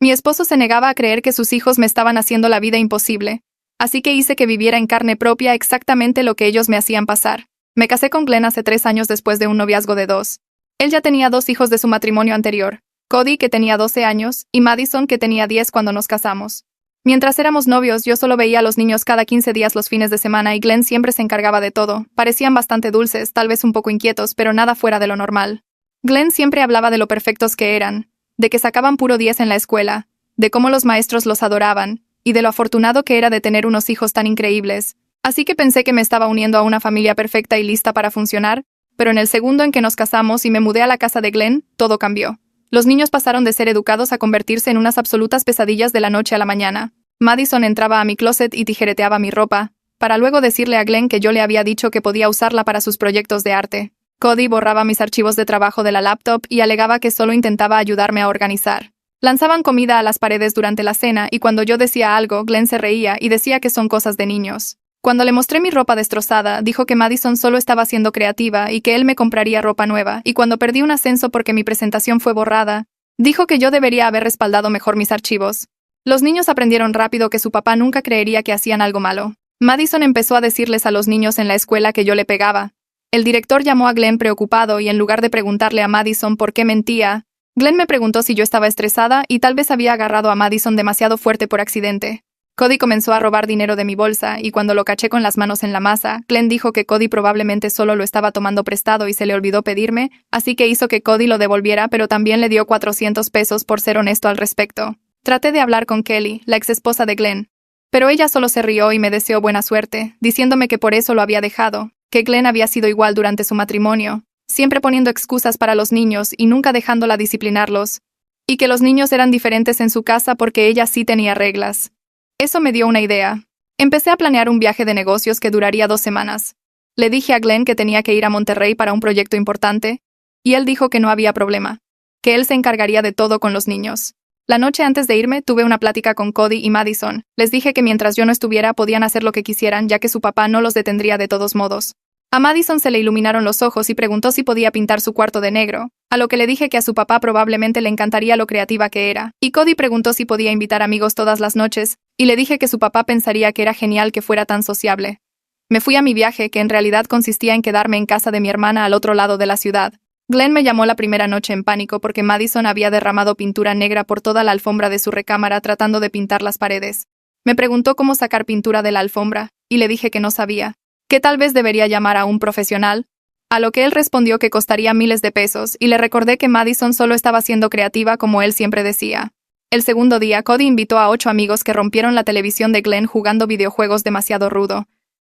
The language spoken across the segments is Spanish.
Mi esposo se negaba a creer que sus hijos me estaban haciendo la vida imposible, así que hice que viviera en carne propia exactamente lo que ellos me hacían pasar. Me casé con Glenn hace 3 años después de un noviazgo de 2. Él ya tenía 2 hijos de su matrimonio anterior, Cody, que tenía 12 años, y Madison, que tenía 10 cuando nos casamos. Mientras éramos novios, yo solo veía a los niños cada 15 días los fines de semana y Glenn siempre se encargaba de todo. Parecían bastante dulces, tal vez un poco inquietos, pero nada fuera de lo normal. Glenn siempre hablaba de lo perfectos que eran, de que sacaban puro 10 en la escuela, de cómo los maestros los adoraban, y de lo afortunado que era de tener unos hijos tan increíbles. Así que pensé que me estaba uniendo a una familia perfecta y lista para funcionar, pero en el segundo en que nos casamos y me mudé a la casa de Glenn, todo cambió. Los niños pasaron de ser educados a convertirse en unas absolutas pesadillas de la noche a la mañana. Madison entraba a mi closet y tijereteaba mi ropa, para luego decirle a Glenn que yo le había dicho que podía usarla para sus proyectos de arte. Cody borraba mis archivos de trabajo de la laptop y alegaba que solo intentaba ayudarme a organizar. Lanzaban comida a las paredes durante la cena y cuando yo decía algo, Glenn se reía y decía que son cosas de niños. Cuando le mostré mi ropa destrozada, dijo que Madison solo estaba siendo creativa y que él me compraría ropa nueva, y cuando perdí un ascenso porque mi presentación fue borrada, dijo que yo debería haber respaldado mejor mis archivos. Los niños aprendieron rápido que su papá nunca creería que hacían algo malo. Madison empezó a decirles a los niños en la escuela que yo le pegaba. El director llamó a Glenn preocupado y en lugar de preguntarle a Madison por qué mentía, Glenn me preguntó si yo estaba estresada y tal vez había agarrado a Madison demasiado fuerte por accidente. Cody comenzó a robar dinero de mi bolsa, y cuando lo caché con las manos en la masa, Glenn dijo que Cody probablemente solo lo estaba tomando prestado y se le olvidó pedirme, así que hizo que Cody lo devolviera, pero también le dio 400 pesos por ser honesto al respecto. Traté de hablar con Kelly, la exesposa de Glenn, pero ella solo se rió y me deseó buena suerte, diciéndome que por eso lo había dejado, que Glenn había sido igual durante su matrimonio, siempre poniendo excusas para los niños y nunca dejándola disciplinarlos, y que los niños eran diferentes en su casa porque ella sí tenía reglas. Eso me dio una idea. Empecé a planear un viaje de negocios que duraría 2 semanas. Le dije a Glenn que tenía que ir a Monterrey para un proyecto importante, y él dijo que no había problema, que él se encargaría de todo con los niños. La noche antes de irme, tuve una plática con Cody y Madison. Les dije que mientras yo no estuviera podían hacer lo que quisieran, ya que su papá no los detendría de todos modos. A Madison se le iluminaron los ojos y preguntó si podía pintar su cuarto de negro, a lo que le dije que a su papá probablemente le encantaría lo creativa que era. Y Cody preguntó si podía invitar amigos todas las noches, y le dije que su papá pensaría que era genial que fuera tan sociable. Me fui a mi viaje, que en realidad consistía en quedarme en casa de mi hermana al otro lado de la ciudad. Glenn me llamó la primera noche en pánico porque Madison había derramado pintura negra por toda la alfombra de su recámara tratando de pintar las paredes. Me preguntó cómo sacar pintura de la alfombra, y le dije que no sabía, que tal vez debería llamar a un profesional, a lo que él respondió que costaría miles de pesos, y le recordé que Madison solo estaba siendo creativa como él siempre decía. El segundo día, Cody invitó a 8 amigos que rompieron la televisión de Glenn jugando videojuegos demasiado rudo.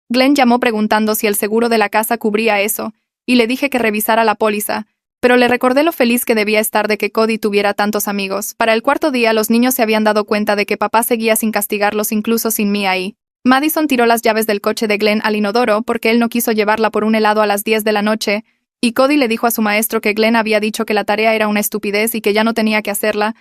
Glenn llamó preguntando si el seguro de la casa cubría eso, y le dije que revisara la póliza, pero le recordé lo feliz que debía estar de que Cody tuviera tantos amigos. Para el cuarto día, los niños se habían dado cuenta de que papá seguía sin castigarlos incluso sin mí ahí. Madison tiró las llaves del coche de Glenn al inodoro porque él no quiso llevarla por un helado a las 10 de la noche, y Cody le dijo a su maestro que Glenn había dicho que la tarea era una estupidez y que ya no tenía que hacerla,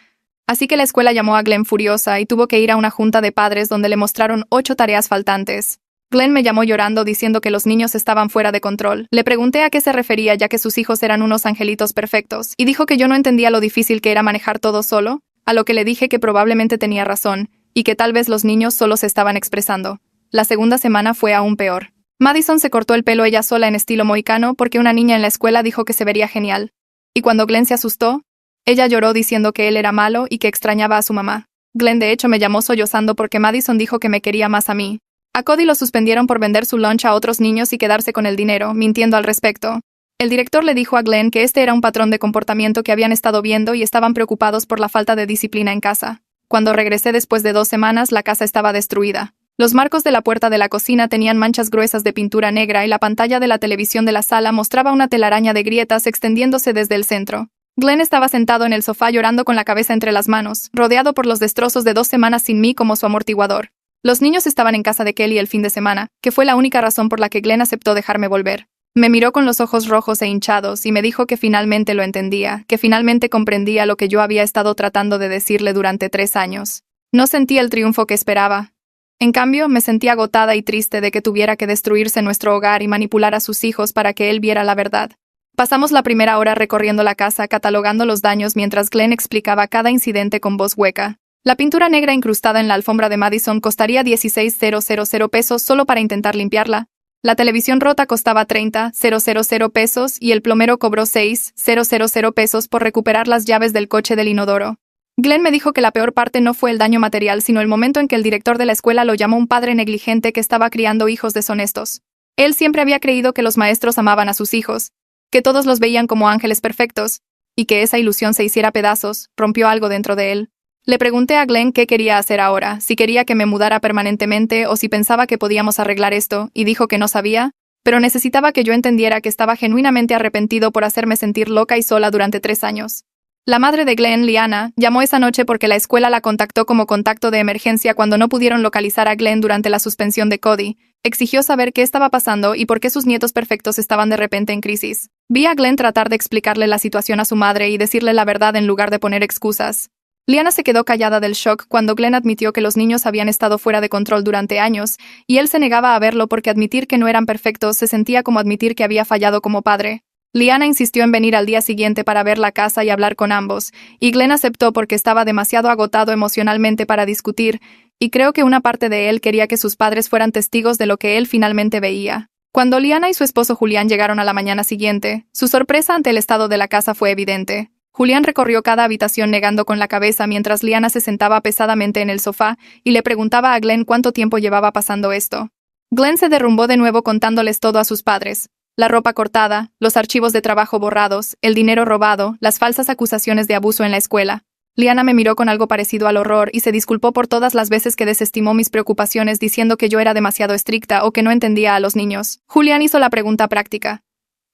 así que la escuela llamó a Glenn furiosa y tuvo que ir a una junta de padres donde le mostraron 8 tareas faltantes. Glenn me llamó llorando diciendo que los niños estaban fuera de control. Le pregunté a qué se refería ya que sus hijos eran unos angelitos perfectos, y dijo que yo no entendía lo difícil que era manejar todo solo, a lo que le dije que probablemente tenía razón, y que tal vez los niños solo se estaban expresando. La segunda semana fue aún peor. Madison se cortó el pelo ella sola en estilo mohicano porque una niña en la escuela dijo que se vería genial. Y cuando Glenn se asustó, ella lloró diciendo que él era malo y que extrañaba a su mamá. Glenn de hecho me llamó sollozando porque Madison dijo que me quería más a mí. A Cody lo suspendieron por vender su lunch a otros niños y quedarse con el dinero, mintiendo al respecto. El director le dijo a Glenn que este era un patrón de comportamiento que habían estado viendo y estaban preocupados por la falta de disciplina en casa. Cuando regresé después de 2 semanas, la casa estaba destruida. Los marcos de la puerta de la cocina tenían manchas gruesas de pintura negra y la pantalla de la televisión de la sala mostraba una telaraña de grietas extendiéndose desde el centro. Glenn estaba sentado en el sofá llorando con la cabeza entre las manos, rodeado por los destrozos de 2 semanas sin mí como su amortiguador. Los niños estaban en casa de Kelly el fin de semana, que fue la única razón por la que Glenn aceptó dejarme volver. Me miró con los ojos rojos e hinchados y me dijo que finalmente lo entendía, que finalmente comprendía lo que yo había estado tratando de decirle durante 3 años. No sentí el triunfo que esperaba. En cambio, me sentí agotada y triste de que tuviera que destruirse nuestro hogar y manipular a sus hijos para que él viera la verdad. Pasamos la primera hora recorriendo la casa, catalogando los daños mientras Glenn explicaba cada incidente con voz hueca. La pintura negra incrustada en la alfombra de Madison costaría $16,000 pesos solo para intentar limpiarla. La televisión rota costaba $30,000 pesos y el plomero cobró $6,000 pesos por recuperar las llaves del coche del inodoro. Glenn me dijo que la peor parte no fue el daño material, sino el momento en que el director de la escuela lo llamó un padre negligente que estaba criando hijos deshonestos. Él siempre había creído que los maestros amaban a sus hijos, que todos los veían como ángeles perfectos, y que esa ilusión se hiciera pedazos, rompió algo dentro de él. Le pregunté a Glenn qué quería hacer ahora, si quería que me mudara permanentemente o si pensaba que podíamos arreglar esto, y dijo que no sabía, pero necesitaba que yo entendiera que estaba genuinamente arrepentido por hacerme sentir loca y sola durante 3 años. La madre de Glenn, Liana, llamó esa noche porque la escuela la contactó como contacto de emergencia cuando no pudieron localizar a Glenn durante la suspensión de Cody. Exigió saber qué estaba pasando y por qué sus nietos perfectos estaban de repente en crisis. Vi a Glenn tratar de explicarle la situación a su madre y decirle la verdad en lugar de poner excusas. Liana se quedó callada del shock cuando Glenn admitió que los niños habían estado fuera de control durante años, y él se negaba a verlo porque admitir que no eran perfectos se sentía como admitir que había fallado como padre. Liana insistió en venir al día siguiente para ver la casa y hablar con ambos, y Glenn aceptó porque estaba demasiado agotado emocionalmente para discutir, y creo que una parte de él quería que sus padres fueran testigos de lo que él finalmente veía. Cuando Liana y su esposo Julián llegaron a la mañana siguiente, su sorpresa ante el estado de la casa fue evidente. Julián recorrió cada habitación negando con la cabeza mientras Liana se sentaba pesadamente en el sofá y le preguntaba a Glenn cuánto tiempo llevaba pasando esto. Glenn se derrumbó de nuevo contándoles todo a sus padres. La ropa cortada, los archivos de trabajo borrados, el dinero robado, las falsas acusaciones de abuso en la escuela. Liana me miró con algo parecido al horror y se disculpó por todas las veces que desestimó mis preocupaciones diciendo que yo era demasiado estricta o que no entendía a los niños. Julián hizo la pregunta práctica.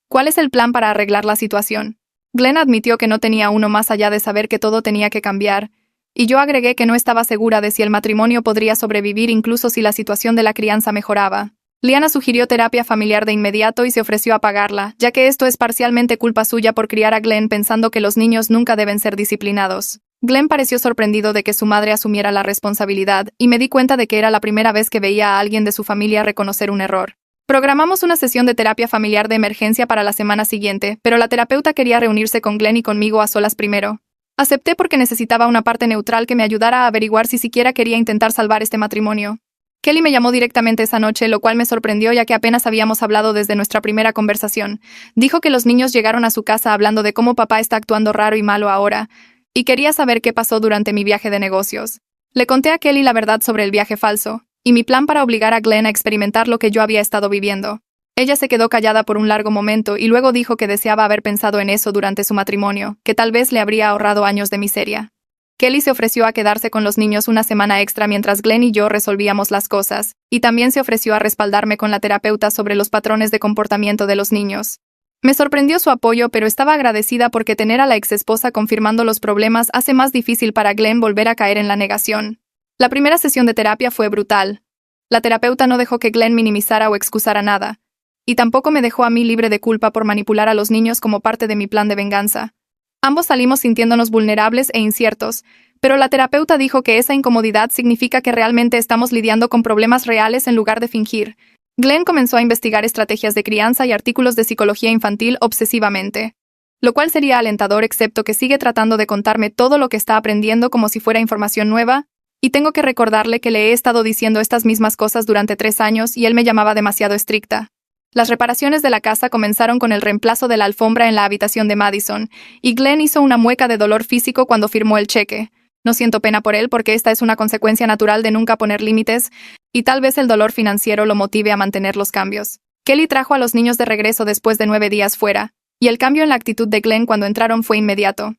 ¿Cuál es el plan para arreglar la situación? Glenn admitió que no tenía uno más allá de saber que todo tenía que cambiar, y yo agregué que no estaba segura de si el matrimonio podría sobrevivir incluso si la situación de la crianza mejoraba. Liana sugirió terapia familiar de inmediato y se ofreció a pagarla, ya que esto es parcialmente culpa suya por criar a Glenn pensando que los niños nunca deben ser disciplinados. Glenn pareció sorprendido de que su madre asumiera la responsabilidad, y me di cuenta de que era la primera vez que veía a alguien de su familia reconocer un error. Programamos una sesión de terapia familiar de emergencia para la semana siguiente, pero la terapeuta quería reunirse con Glenn y conmigo a solas primero. Acepté porque necesitaba una parte neutral que me ayudara a averiguar si siquiera quería intentar salvar este matrimonio. Kelly me llamó directamente esa noche, lo cual me sorprendió ya que apenas habíamos hablado desde nuestra primera conversación. Dijo que los niños llegaron a su casa hablando de cómo papá está actuando raro y malo ahora, y quería saber qué pasó durante mi viaje de negocios. Le conté a Kelly la verdad sobre el viaje falso, y mi plan para obligar a Glenn a experimentar lo que yo había estado viviendo. Ella se quedó callada por un largo momento y luego dijo que deseaba haber pensado en eso durante su matrimonio, que tal vez le habría ahorrado años de miseria. Kelly se ofreció a quedarse con los niños una semana extra mientras Glenn y yo resolvíamos las cosas, y también se ofreció a respaldarme con la terapeuta sobre los patrones de comportamiento de los niños. Me sorprendió su apoyo, pero estaba agradecida porque tener a la exesposa confirmando los problemas hace más difícil para Glenn volver a caer en la negación. La primera sesión de terapia fue brutal. La terapeuta no dejó que Glenn minimizara o excusara nada, y tampoco me dejó a mí libre de culpa por manipular a los niños como parte de mi plan de venganza. Ambos salimos sintiéndonos vulnerables e inciertos, pero la terapeuta dijo que esa incomodidad significa que realmente estamos lidiando con problemas reales en lugar de fingir. Glenn comenzó a investigar estrategias de crianza y artículos de psicología infantil obsesivamente, lo cual sería alentador excepto que sigue tratando de contarme todo lo que está aprendiendo como si fuera información nueva, y tengo que recordarle que le he estado diciendo estas mismas cosas durante 3 años y él me llamaba demasiado estricta. Las reparaciones de la casa comenzaron con el reemplazo de la alfombra en la habitación de Madison, y Glenn hizo una mueca de dolor físico cuando firmó el cheque. No siento pena por él porque esta es una consecuencia natural de nunca poner límites, y tal vez el dolor financiero lo motive a mantener los cambios. Kelly trajo a los niños de regreso después de 9 días fuera, y el cambio en la actitud de Glenn cuando entraron fue inmediato.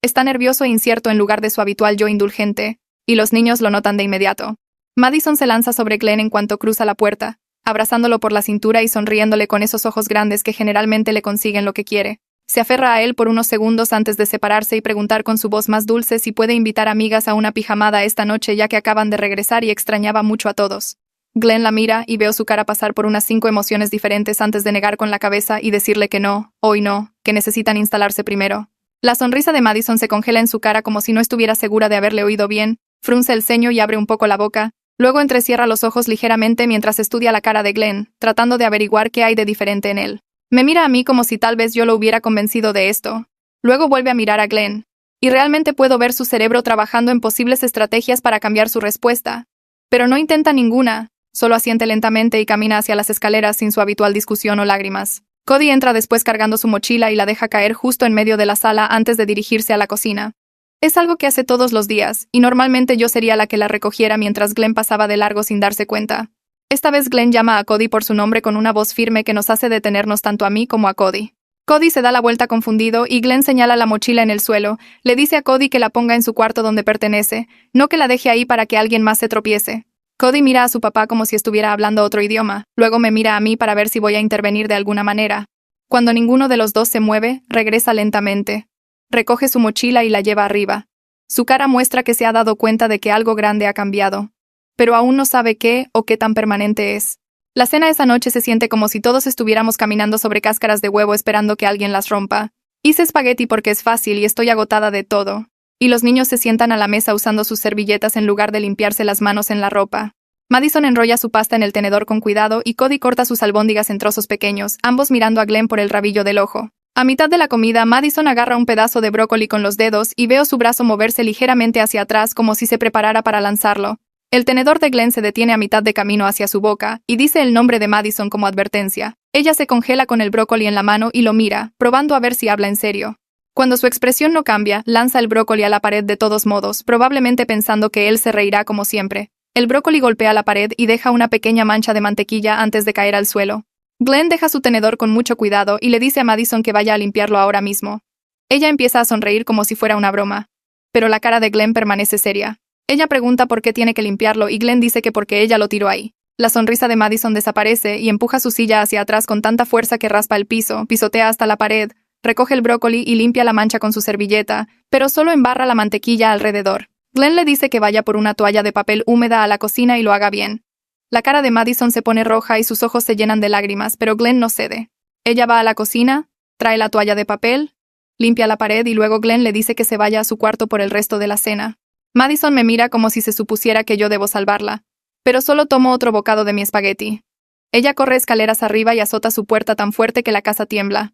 Está nervioso e incierto en lugar de su habitual yo indulgente, y los niños lo notan de inmediato. Madison se lanza sobre Glenn en cuanto cruza la puerta, abrazándolo por la cintura y sonriéndole con esos ojos grandes que generalmente le consiguen lo que quiere. Se aferra a él por unos segundos antes de separarse y preguntar con su voz más dulce si puede invitar amigas a una pijamada esta noche ya que acaban de regresar y extrañaba mucho a todos. Glenn la mira y veo su cara pasar por unas 5 emociones diferentes antes de negar con la cabeza y decirle que no, hoy no, que necesitan instalarse primero. La sonrisa de Madison se congela en su cara como si no estuviera segura de haberle oído bien, frunce el ceño y abre un poco la boca. Luego entrecierra los ojos ligeramente mientras estudia la cara de Glenn, tratando de averiguar qué hay de diferente en él. Me mira a mí como si tal vez yo lo hubiera convencido de esto. Luego vuelve a mirar a Glenn. Y realmente puedo ver su cerebro trabajando en posibles estrategias para cambiar su respuesta. Pero no intenta ninguna, solo asiente lentamente y camina hacia las escaleras sin su habitual discusión o lágrimas. Cody entra después cargando su mochila y la deja caer justo en medio de la sala antes de dirigirse a la cocina. Es algo que hace todos los días, y normalmente yo sería la que la recogiera mientras Glenn pasaba de largo sin darse cuenta. Esta vez Glenn llama a Cody por su nombre con una voz firme que nos hace detenernos tanto a mí como a Cody. Cody se da la vuelta confundido y Glenn señala la mochila en el suelo, le dice a Cody que la ponga en su cuarto donde pertenece, no que la deje ahí para que alguien más se tropiece. Cody mira a su papá como si estuviera hablando otro idioma, luego me mira a mí para ver si voy a intervenir de alguna manera. Cuando ninguno de los dos se mueve, regresa lentamente. Recoge su mochila y la lleva arriba. Su cara muestra que se ha dado cuenta de que algo grande ha cambiado, pero aún no sabe qué o qué tan permanente es. La cena esa noche se siente como si todos estuviéramos caminando sobre cáscaras de huevo esperando que alguien las rompa. Hice espagueti porque es fácil y estoy agotada de todo. Y los niños se sientan a la mesa usando sus servilletas en lugar de limpiarse las manos en la ropa. Madison enrolla su pasta en el tenedor con cuidado y Cody corta sus albóndigas en trozos pequeños, ambos mirando a Glenn por el rabillo del ojo. A mitad de la comida, Madison agarra un pedazo de brócoli con los dedos y veo su brazo moverse ligeramente hacia atrás como si se preparara para lanzarlo. El tenedor de Glenn se detiene a mitad de camino hacia su boca y dice el nombre de Madison como advertencia. Ella se congela con el brócoli en la mano y lo mira, probando a ver si habla en serio. Cuando su expresión no cambia, lanza el brócoli a la pared de todos modos, probablemente pensando que él se reirá como siempre. El brócoli golpea la pared y deja una pequeña mancha de mantequilla antes de caer al suelo. Glenn deja su tenedor con mucho cuidado y le dice a Madison que vaya a limpiarlo ahora mismo. Ella empieza a sonreír como si fuera una broma. Pero la cara de Glenn permanece seria. Ella pregunta por qué tiene que limpiarlo y Glenn dice que porque ella lo tiró ahí. La sonrisa de Madison desaparece y empuja su silla hacia atrás con tanta fuerza que raspa el piso, pisotea hasta la pared, recoge el brócoli y limpia la mancha con su servilleta, pero solo embarra la mantequilla alrededor. Glenn le dice que vaya por una toalla de papel húmeda a la cocina y lo haga bien. La cara de Madison se pone roja y sus ojos se llenan de lágrimas, pero Glenn no cede. Ella va a la cocina, trae la toalla de papel, limpia la pared y luego Glenn le dice que se vaya a su cuarto por el resto de la cena. Madison me mira como si se supusiera que yo debo salvarla, pero solo tomo otro bocado de mi espagueti. Ella corre escaleras arriba y azota su puerta tan fuerte que la casa tiembla.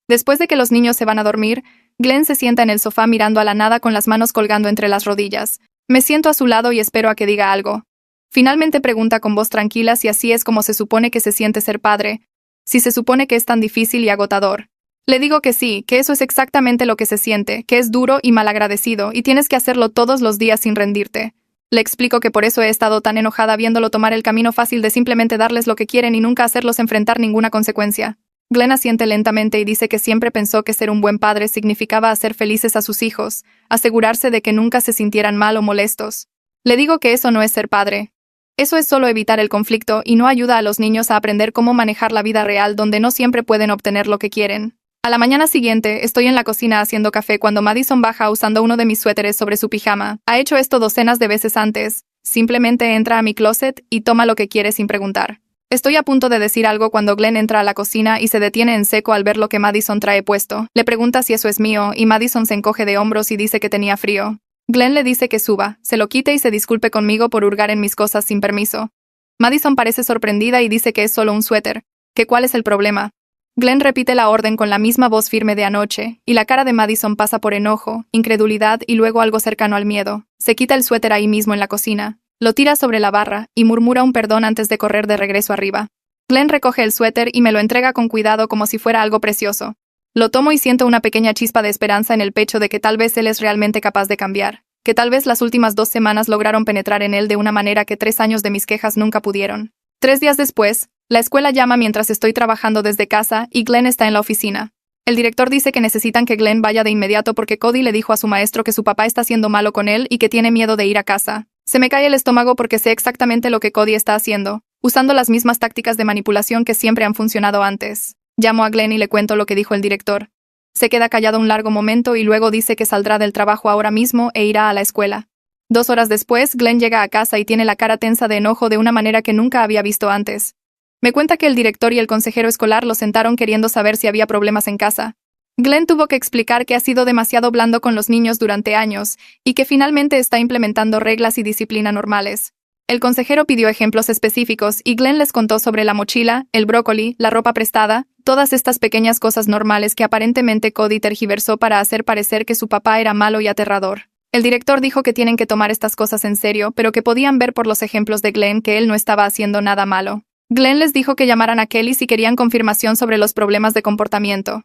Después de que los niños se van a dormir, Glenn se sienta en el sofá mirando a la nada con las manos colgando entre las rodillas. Me siento a su lado y espero a que diga algo. Finalmente pregunta con voz tranquila si así es como se supone que se siente ser padre, si se supone que es tan difícil y agotador. Le digo que sí, que eso es exactamente lo que se siente, que es duro y malagradecido, y tienes que hacerlo todos los días sin rendirte. Le explico que por eso he estado tan enojada viéndolo tomar el camino fácil de simplemente darles lo que quieren y nunca hacerlos enfrentar ninguna consecuencia. Glenn asiente lentamente y dice que siempre pensó que ser un buen padre significaba hacer felices a sus hijos, asegurarse de que nunca se sintieran mal o molestos. Le digo que eso no es ser padre. Eso es solo evitar el conflicto y no ayuda a los niños a aprender cómo manejar la vida real donde no siempre pueden obtener lo que quieren. A la mañana siguiente, estoy en la cocina haciendo café cuando Madison baja usando uno de mis suéteres sobre su pijama. Ha hecho esto docenas de veces antes. Simplemente entra a mi closet y toma lo que quiere sin preguntar. Estoy a punto de decir algo cuando Glenn entra a la cocina y se detiene en seco al ver lo que Madison trae puesto. Le pregunta si eso es mío y Madison se encoge de hombros y dice que tenía frío. Glenn le dice que suba, se lo quite y se disculpe conmigo por hurgar en mis cosas sin permiso. Madison parece sorprendida y dice que es solo un suéter, que cuál es el problema. Glenn repite la orden con la misma voz firme de anoche, y la cara de Madison pasa por enojo, incredulidad y luego algo cercano al miedo. Se quita el suéter ahí mismo en la cocina, lo tira sobre la barra y murmura un perdón antes de correr de regreso arriba. Glenn recoge el suéter y me lo entrega con cuidado como si fuera algo precioso. Lo tomo y siento una pequeña chispa de esperanza en el pecho de que tal vez él es realmente capaz de cambiar, que tal vez las últimas 2 semanas lograron penetrar en él de una manera que 3 años de mis quejas nunca pudieron. 3 días después, la escuela llama mientras estoy trabajando desde casa y Glenn está en la oficina. El director dice que necesitan que Glenn vaya de inmediato porque Cody le dijo a su maestro que su papá está siendo malo con él y que tiene miedo de ir a casa. Se me cae el estómago porque sé exactamente lo que Cody está haciendo, usando las mismas tácticas de manipulación que siempre han funcionado antes. Llamo a Glenn y le cuento lo que dijo el director. Se queda callado un largo momento y luego dice que saldrá del trabajo ahora mismo e irá a la escuela. 2 horas después, Glenn llega a casa y tiene la cara tensa de enojo de una manera que nunca había visto antes. Me cuenta que el director y el consejero escolar lo sentaron queriendo saber si había problemas en casa. Glenn tuvo que explicar que ha sido demasiado blando con los niños durante años y que finalmente está implementando reglas y disciplina normales. El consejero pidió ejemplos específicos y Glenn les contó sobre la mochila, el brócoli, la ropa prestada, Todas estas pequeñas cosas normales que aparentemente Cody tergiversó para hacer parecer que su papá era malo y aterrador. El director dijo que tienen que tomar estas cosas en serio, pero que podían ver por los ejemplos de Glenn que él no estaba haciendo nada malo. Glenn les dijo que llamaran a Kelly si querían confirmación sobre los problemas de comportamiento.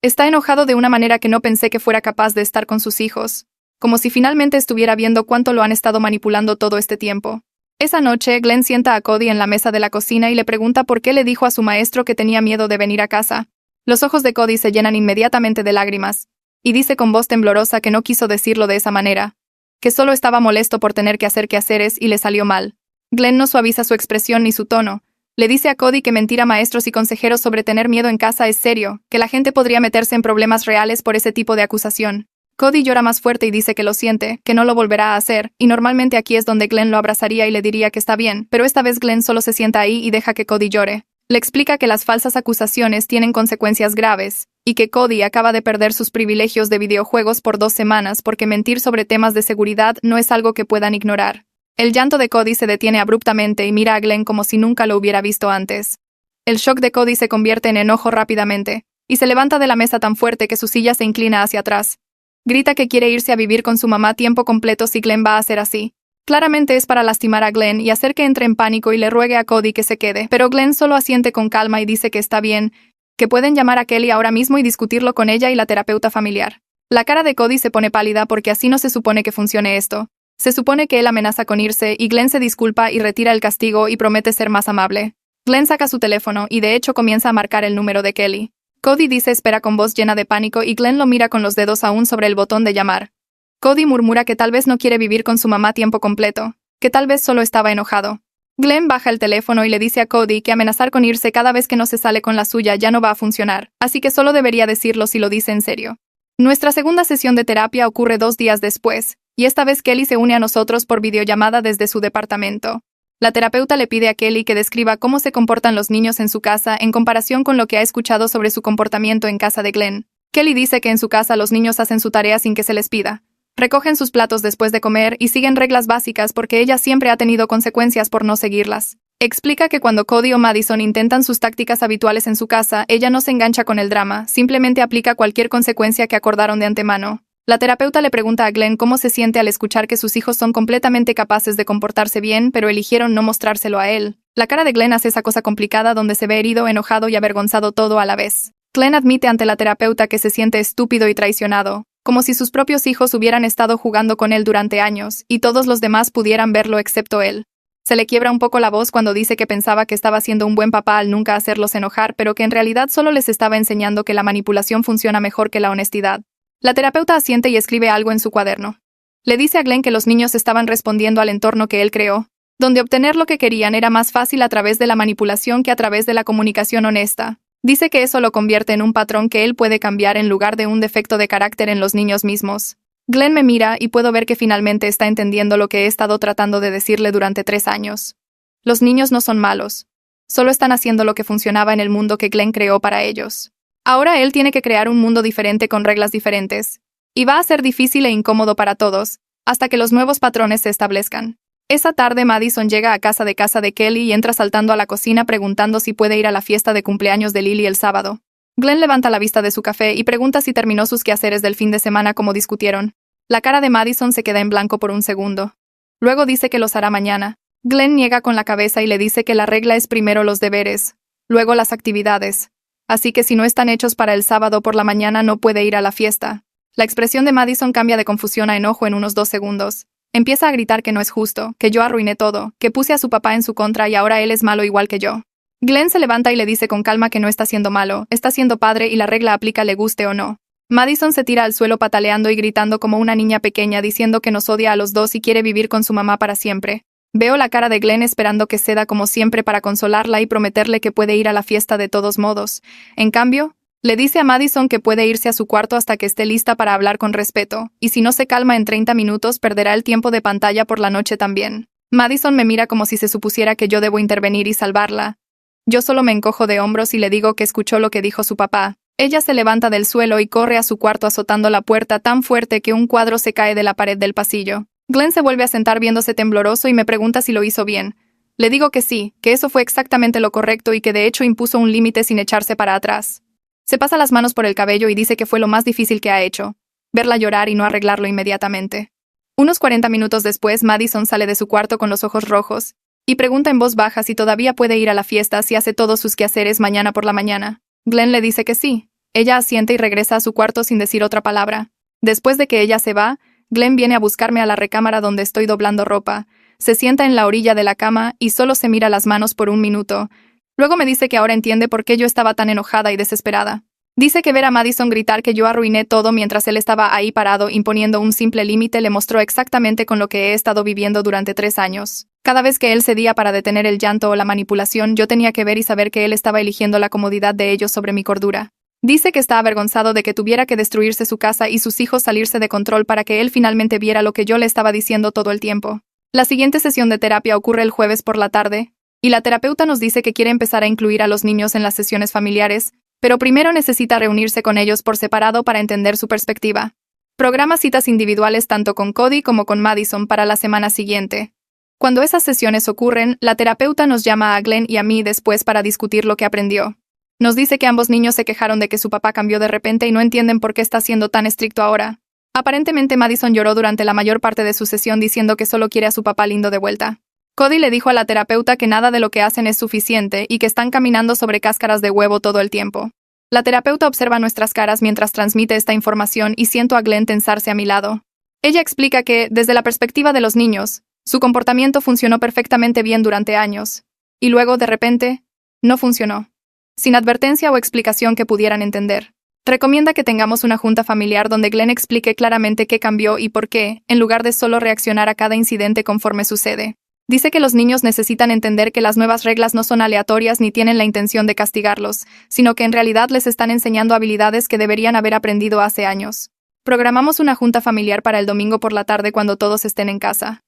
Está enojado de una manera que no pensé que fuera capaz de estar con sus hijos, como si finalmente estuviera viendo cuánto lo han estado manipulando todo este tiempo. Esa noche, Glenn sienta a Cody en la mesa de la cocina y le pregunta por qué le dijo a su maestro que tenía miedo de venir a casa. Los ojos de Cody se llenan inmediatamente de lágrimas, y dice con voz temblorosa que no quiso decirlo de esa manera, que solo estaba molesto por tener que hacer quehaceres y le salió mal. Glenn no suaviza su expresión ni su tono. Le dice a Cody que mentir a maestros y consejeros sobre tener miedo en casa es serio, que la gente podría meterse en problemas reales por ese tipo de acusación. Cody llora más fuerte y dice que lo siente, que no lo volverá a hacer, y normalmente aquí es donde Glenn lo abrazaría y le diría que está bien, pero esta vez Glenn solo se sienta ahí y deja que Cody llore. Le explica que las falsas acusaciones tienen consecuencias graves, y que Cody acaba de perder sus privilegios de videojuegos por 2 semanas porque mentir sobre temas de seguridad no es algo que puedan ignorar. El llanto de Cody se detiene abruptamente y mira a Glenn como si nunca lo hubiera visto antes. El shock de Cody se convierte en enojo rápidamente, y se levanta de la mesa tan fuerte que su silla se inclina hacia atrás. Grita que quiere irse a vivir con su mamá tiempo completo si Glenn va a hacer así. Claramente es para lastimar a Glenn y hacer que entre en pánico y le ruegue a Cody que se quede, pero Glenn solo asiente con calma y dice que está bien, que pueden llamar a Kelly ahora mismo y discutirlo con ella y la terapeuta familiar. La cara de Cody se pone pálida porque así no se supone que funcione esto. Se supone que él amenaza con irse y Glenn se disculpa y retira el castigo y promete ser más amable. Glenn saca su teléfono y de hecho comienza a marcar el número de Kelly. Cody dice espera con voz llena de pánico y Glenn lo mira con los dedos aún sobre el botón de llamar. Cody murmura que tal vez no quiere vivir con su mamá tiempo completo, que tal vez solo estaba enojado. Glenn baja el teléfono y le dice a Cody que amenazar con irse cada vez que no se sale con la suya ya no va a funcionar, así que solo debería decirlo si lo dice en serio. Nuestra segunda sesión de terapia ocurre 2 días después, y esta vez Kelly se une a nosotros por videollamada desde su departamento. La terapeuta le pide a Kelly que describa cómo se comportan los niños en su casa en comparación con lo que ha escuchado sobre su comportamiento en casa de Glenn. Kelly dice que en su casa los niños hacen su tarea sin que se les pida. Recogen sus platos después de comer y siguen reglas básicas porque ella siempre ha tenido consecuencias por no seguirlas. Explica que cuando Cody o Madison intentan sus tácticas habituales en su casa, ella no se engancha con el drama, simplemente aplica cualquier consecuencia que acordaron de antemano. La terapeuta le pregunta a Glenn cómo se siente al escuchar que sus hijos son completamente capaces de comportarse bien, pero eligieron no mostrárselo a él. La cara de Glenn hace esa cosa complicada donde se ve herido, enojado y avergonzado todo a la vez. Glenn admite ante la terapeuta que se siente estúpido y traicionado, como si sus propios hijos hubieran estado jugando con él durante años, y todos los demás pudieran verlo excepto él. Se le quiebra un poco la voz cuando dice que pensaba que estaba siendo un buen papá al nunca hacerlos enojar, pero que en realidad solo les estaba enseñando que la manipulación funciona mejor que la honestidad. La terapeuta asiente y escribe algo en su cuaderno. Le dice a Glenn que los niños estaban respondiendo al entorno que él creó, donde obtener lo que querían era más fácil a través de la manipulación que a través de la comunicación honesta. Dice que eso lo convierte en un patrón que él puede cambiar en lugar de un defecto de carácter en los niños mismos. Glenn me mira y puedo ver que finalmente está entendiendo lo que he estado tratando de decirle durante 3 años. Los niños no son malos. Solo están haciendo lo que funcionaba en el mundo que Glenn creó para ellos. Ahora él tiene que crear un mundo diferente con reglas diferentes. Y va a ser difícil e incómodo para todos, hasta que los nuevos patrones se establezcan. Esa tarde Madison llega a casa de Kelly y entra saltando a la cocina preguntando si puede ir a la fiesta de cumpleaños de Lily el sábado. Glenn levanta la vista de su café y pregunta si terminó sus quehaceres del fin de semana como discutieron. La cara de Madison se queda en blanco por un segundo. Luego dice que los hará mañana. Glenn niega con la cabeza y le dice que la regla es primero los deberes, luego las actividades. Así que si no están hechos para el sábado por la mañana no puede ir a la fiesta. La expresión de Madison cambia de confusión a enojo en unos 2 segundos. Empieza a gritar que no es justo, que yo arruiné todo, que puse a su papá en su contra y ahora él es malo igual que yo. Glenn se levanta y le dice con calma que no está siendo malo, está siendo padre y la regla aplica le guste o no. Madison se tira al suelo pataleando y gritando como una niña pequeña diciendo que nos odia a los dos y quiere vivir con su mamá para siempre. Veo la cara de Glenn esperando que ceda como siempre para consolarla y prometerle que puede ir a la fiesta de todos modos. En cambio, le dice a Madison que puede irse a su cuarto hasta que esté lista para hablar con respeto, y si no se calma en 30 minutos perderá el tiempo de pantalla por la noche también. Madison me mira como si se supusiera que yo debo intervenir y salvarla. Yo solo me encojo de hombros y le digo que escuchó lo que dijo su papá. Ella se levanta del suelo y corre a su cuarto azotando la puerta tan fuerte que un cuadro se cae de la pared del pasillo. Glenn se vuelve a sentar viéndose tembloroso y me pregunta si lo hizo bien. Le digo que sí, que eso fue exactamente lo correcto y que de hecho impuso un límite sin echarse para atrás. Se pasa las manos por el cabello y dice que fue lo más difícil que ha hecho, verla llorar y no arreglarlo inmediatamente. Unos 40 minutos después, Madison sale de su cuarto con los ojos rojos y pregunta en voz baja si todavía puede ir a la fiesta si hace todos sus quehaceres mañana por la mañana. Glenn le dice que sí. Ella asiente y regresa a su cuarto sin decir otra palabra. Después de que ella se va, Glenn viene a buscarme a la recámara donde estoy doblando ropa. Se sienta en la orilla de la cama y solo se mira las manos por un minuto. Luego me dice que ahora entiende por qué yo estaba tan enojada y desesperada. Dice que ver a Madison gritar que yo arruiné todo mientras él estaba ahí parado imponiendo un simple límite le mostró exactamente con lo que he estado viviendo durante 3 años. Cada vez que él cedía para detener el llanto o la manipulación, yo tenía que ver y saber que él estaba eligiendo la comodidad de ellos sobre mi cordura. Dice que está avergonzado de que tuviera que destruirse su casa y sus hijos salirse de control para que él finalmente viera lo que yo le estaba diciendo todo el tiempo. La siguiente sesión de terapia ocurre el jueves por la tarde, y la terapeuta nos dice que quiere empezar a incluir a los niños en las sesiones familiares, pero primero necesita reunirse con ellos por separado para entender su perspectiva. Programa citas individuales tanto con Cody como con Madison para la semana siguiente. Cuando esas sesiones ocurren, la terapeuta nos llama a Glenn y a mí después para discutir lo que aprendió. Nos dice que ambos niños se quejaron de que su papá cambió de repente y no entienden por qué está siendo tan estricto ahora. Aparentemente Madison lloró durante la mayor parte de su sesión diciendo que solo quiere a su papá lindo de vuelta. Cody le dijo a la terapeuta que nada de lo que hacen es suficiente y que están caminando sobre cáscaras de huevo todo el tiempo. La terapeuta observa nuestras caras mientras transmite esta información y siento a Glenn tensarse a mi lado. Ella explica que, desde la perspectiva de los niños, su comportamiento funcionó perfectamente bien durante años. Y luego, de repente, no funcionó. Sin advertencia o explicación que pudieran entender. Recomienda que tengamos una junta familiar donde Glenn explique claramente qué cambió y por qué, en lugar de solo reaccionar a cada incidente conforme sucede. Dice que los niños necesitan entender que las nuevas reglas no son aleatorias ni tienen la intención de castigarlos, sino que en realidad les están enseñando habilidades que deberían haber aprendido hace años. Programamos una junta familiar para el domingo por la tarde cuando todos estén en casa.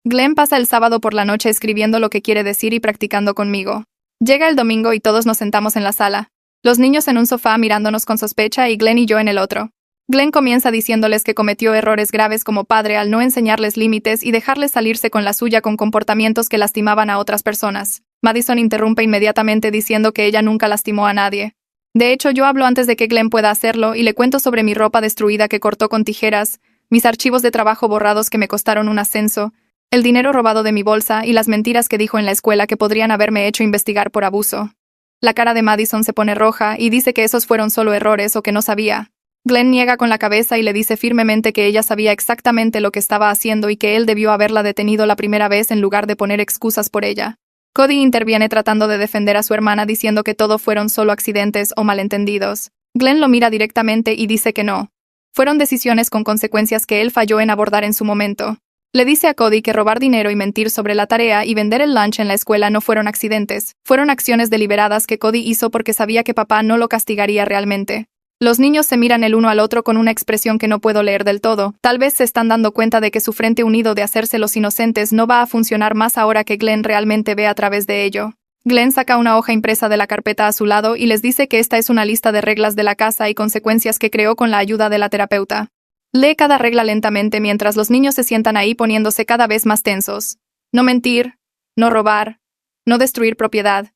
Glenn pasa el sábado por la noche escribiendo lo que quiere decir y practicando conmigo. Llega el domingo y todos nos sentamos en la sala. Los niños en un sofá mirándonos con sospecha y Glenn y yo en el otro. Glenn comienza diciéndoles que cometió errores graves como padre al no enseñarles límites y dejarles salirse con la suya con comportamientos que lastimaban a otras personas. Madison interrumpe inmediatamente diciendo que ella nunca lastimó a nadie. De hecho, yo hablo antes de que Glenn pueda hacerlo y le cuento sobre mi ropa destruida que cortó con tijeras, mis archivos de trabajo borrados que me costaron un ascenso, el dinero robado de mi bolsa y las mentiras que dijo en la escuela que podrían haberme hecho investigar por abuso. La cara de Madison se pone roja y dice que esos fueron solo errores o que no sabía. Glenn niega con la cabeza y le dice firmemente que ella sabía exactamente lo que estaba haciendo y que él debió haberla detenido la primera vez en lugar de poner excusas por ella. Cody interviene tratando de defender a su hermana diciendo que todo fueron solo accidentes o malentendidos. Glenn lo mira directamente y dice que no. Fueron decisiones con consecuencias que él falló en abordar en su momento. Le dice a Cody que robar dinero y mentir sobre la tarea y vender el lunch en la escuela no fueron accidentes, fueron acciones deliberadas que Cody hizo porque sabía que papá no lo castigaría realmente. Los niños se miran el uno al otro con una expresión que no puedo leer del todo. Tal vez se están dando cuenta de que su frente unido de hacerse los inocentes no va a funcionar más ahora que Glenn realmente ve a través de ello. Glenn saca una hoja impresa de la carpeta a su lado y les dice que esta es una lista de reglas de la casa y consecuencias que creó con la ayuda de la terapeuta. Lee cada regla lentamente mientras los niños se sientan ahí poniéndose cada vez más tensos. No mentir, no robar, no destruir propiedad.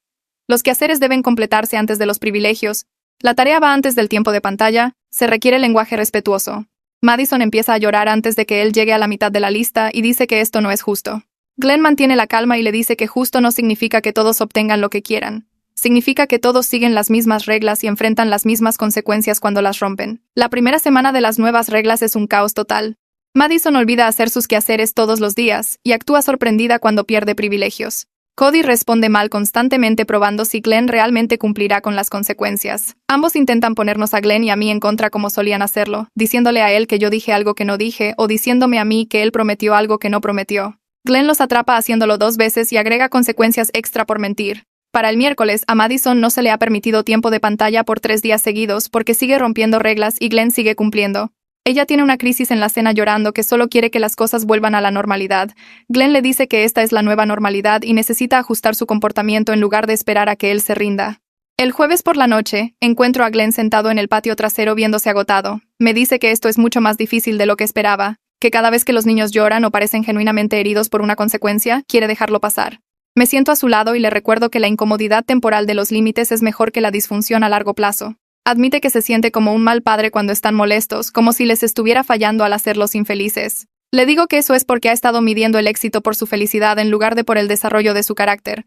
Los quehaceres deben completarse antes de los privilegios. La tarea va antes del tiempo de pantalla, se requiere lenguaje respetuoso. Madison empieza a llorar antes de que él llegue a la mitad de la lista y dice que esto no es justo. Glenn mantiene la calma y le dice que justo no significa que todos obtengan lo que quieran. Significa que todos siguen las mismas reglas y enfrentan las mismas consecuencias cuando las rompen. La primera semana de las nuevas reglas es un caos total. Madison olvida hacer sus quehaceres todos los días y actúa sorprendida cuando pierde privilegios. Cody responde mal constantemente probando si Glenn realmente cumplirá con las consecuencias. Ambos intentan ponernos a Glenn y a mí en contra como solían hacerlo, diciéndole a él que yo dije algo que no dije o diciéndome a mí que él prometió algo que no prometió. Glenn los atrapa haciéndolo 2 veces y agrega consecuencias extra por mentir. Para el miércoles, a Madison no se le ha permitido tiempo de pantalla por 3 días seguidos porque sigue rompiendo reglas y Glenn sigue cumpliendo. Ella tiene una crisis en la cena llorando que solo quiere que las cosas vuelvan a la normalidad. Glenn le dice que esta es la nueva normalidad y necesita ajustar su comportamiento en lugar de esperar a que él se rinda. El jueves por la noche, encuentro a Glenn sentado en el patio trasero viéndose agotado. Me dice que esto es mucho más difícil de lo que esperaba, que cada vez que los niños lloran o parecen genuinamente heridos por una consecuencia, quiere dejarlo pasar. Me siento a su lado y le recuerdo que la incomodidad temporal de los límites es mejor que la disfunción a largo plazo. Admite que se siente como un mal padre cuando están molestos, como si les estuviera fallando al hacerlos infelices. Le digo que eso es porque ha estado midiendo el éxito por su felicidad en lugar de por el desarrollo de su carácter.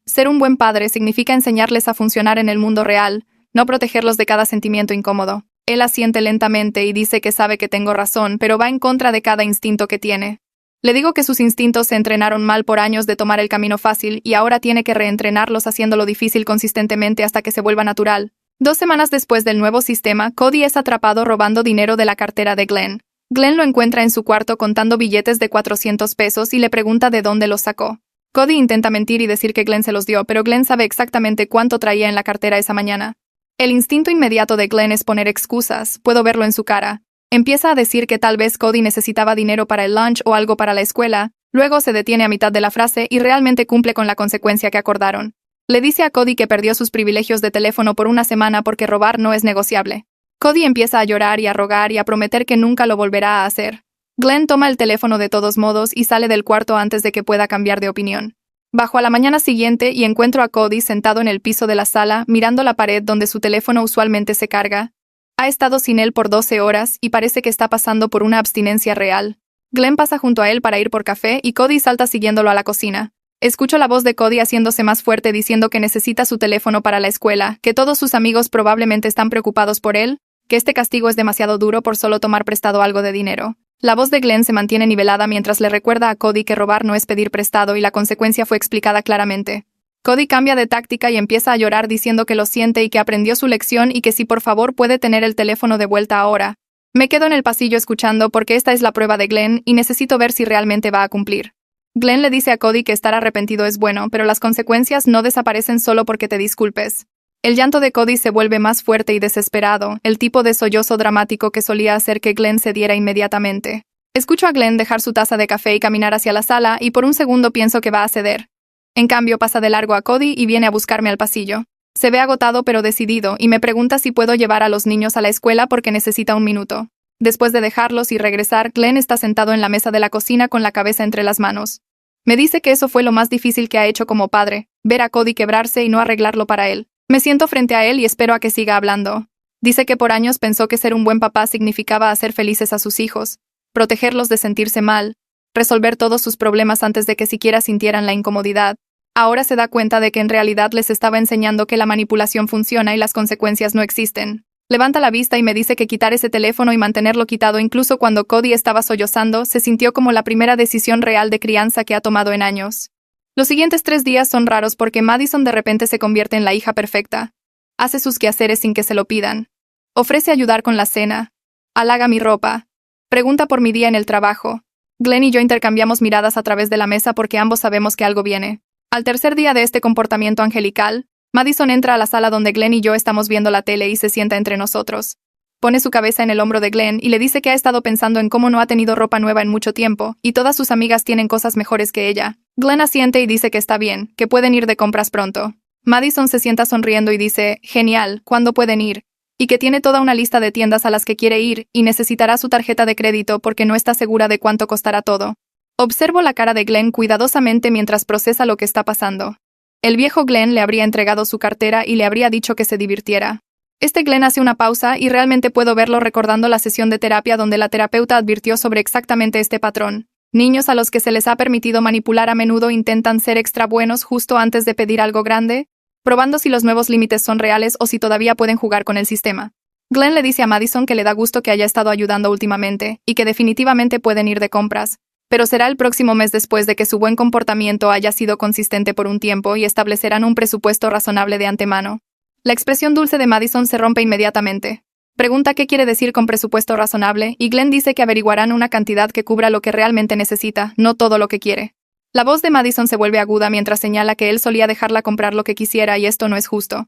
Ser un buen padre significa enseñarles a funcionar en el mundo real, no protegerlos de cada sentimiento incómodo. Él asiente lentamente y dice que sabe que tengo razón, pero va en contra de cada instinto que tiene. Le digo que sus instintos se entrenaron mal por años de tomar el camino fácil y ahora tiene que reentrenarlos haciéndolo difícil consistentemente hasta que se vuelva natural. 2 semanas después del nuevo sistema, Cody es atrapado robando dinero de la cartera de Glenn. Glenn lo encuentra en su cuarto contando billetes de 400 pesos y le pregunta de dónde los sacó. Cody intenta mentir y decir que Glenn se los dio, pero Glenn sabe exactamente cuánto traía en la cartera esa mañana. El instinto inmediato de Glenn es poner excusas, puedo verlo en su cara. Empieza a decir que tal vez Cody necesitaba dinero para el lunch o algo para la escuela, luego se detiene a mitad de la frase y realmente cumple con la consecuencia que acordaron. Le dice a Cody que perdió sus privilegios de teléfono por una semana porque robar no es negociable. Cody empieza a llorar y a rogar y a prometer que nunca lo volverá a hacer. Glenn toma el teléfono de todos modos y sale del cuarto antes de que pueda cambiar de opinión. Bajo a la mañana siguiente y encuentro a Cody sentado en el piso de la sala, mirando la pared donde su teléfono usualmente se carga. Ha estado sin él por 12 horas y parece que está pasando por una abstinencia real. Glenn pasa junto a él para ir por café y Cody salta siguiéndolo a la cocina. Escucho la voz de Cody haciéndose más fuerte diciendo que necesita su teléfono para la escuela, que todos sus amigos probablemente están preocupados por él, que este castigo es demasiado duro por solo tomar prestado algo de dinero. La voz de Glenn se mantiene nivelada mientras le recuerda a Cody que robar no es pedir prestado y la consecuencia fue explicada claramente. Cody cambia de táctica y empieza a llorar diciendo que lo siente y que aprendió su lección y que si por favor puede tener el teléfono de vuelta ahora. Me quedo en el pasillo escuchando porque esta es la prueba de Glenn y necesito ver si realmente va a cumplir. Glenn le dice a Cody que estar arrepentido es bueno, pero las consecuencias no desaparecen solo porque te disculpes. El llanto de Cody se vuelve más fuerte y desesperado, el tipo de sollozo dramático que solía hacer que Glenn cediera inmediatamente. Escucho a Glenn dejar su taza de café y caminar hacia la sala y por un segundo pienso que va a ceder. En cambio pasa de largo a Cody y viene a buscarme al pasillo. Se ve agotado pero decidido y me pregunta si puedo llevar a los niños a la escuela porque necesita un minuto. Después de dejarlos y regresar, Glenn está sentado en la mesa de la cocina con la cabeza entre las manos. Me dice que eso fue lo más difícil que ha hecho como padre, ver a Cody quebrarse y no arreglarlo para él. Me siento frente a él y espero a que siga hablando. Dice que por años pensó que ser un buen papá significaba hacer felices a sus hijos, protegerlos de sentirse mal, resolver todos sus problemas antes de que siquiera sintieran la incomodidad. Ahora se da cuenta de que en realidad les estaba enseñando que la manipulación funciona y las consecuencias no existen. Levanta la vista y me dice que quitar ese teléfono y mantenerlo quitado incluso cuando Cody estaba sollozando se sintió como la primera decisión real de crianza que ha tomado en años. Los siguientes 3 días son raros porque Madison de repente se convierte en la hija perfecta. Hace sus quehaceres sin que se lo pidan. Ofrece ayudar con la cena. Halaga mi ropa. Pregunta por mi día en el trabajo. Glenn y yo intercambiamos miradas a través de la mesa porque ambos sabemos que algo viene. Al tercer día de este comportamiento angelical, Madison entra a la sala donde Glenn y yo estamos viendo la tele y se sienta entre nosotros. Pone su cabeza en el hombro de Glenn y le dice que ha estado pensando en cómo no ha tenido ropa nueva en mucho tiempo, y todas sus amigas tienen cosas mejores que ella. Glenn asiente y dice que está bien, que pueden ir de compras pronto. Madison se sienta sonriendo y dice, genial, ¿cuándo pueden ir? Y que tiene toda una lista de tiendas a las que quiere ir y necesitará su tarjeta de crédito porque no está segura de cuánto costará todo. Observo la cara de Glenn cuidadosamente mientras procesa lo que está pasando. El viejo Glenn le habría entregado su cartera y le habría dicho que se divirtiera. Glenn hace una pausa y realmente puedo verlo recordando la sesión de terapia donde la terapeuta advirtió sobre exactamente este patrón. Niños a los que se les ha permitido manipular a menudo intentan ser extra buenos justo antes de pedir algo grande, probando si los nuevos límites son reales o si todavía pueden jugar con el sistema. Glenn le dice a Madison que le da gusto que haya estado ayudando últimamente y que definitivamente pueden ir de compras, pero será el próximo mes después de que su buen comportamiento haya sido consistente por un tiempo y establecerán un presupuesto razonable de antemano. La expresión dulce de Madison se rompe inmediatamente. Pregunta qué quiere decir con presupuesto razonable y Glenn dice que averiguarán una cantidad que cubra lo que realmente necesita, no todo lo que quiere. La voz de Madison se vuelve aguda mientras señala que él solía dejarla comprar lo que quisiera y esto no es justo.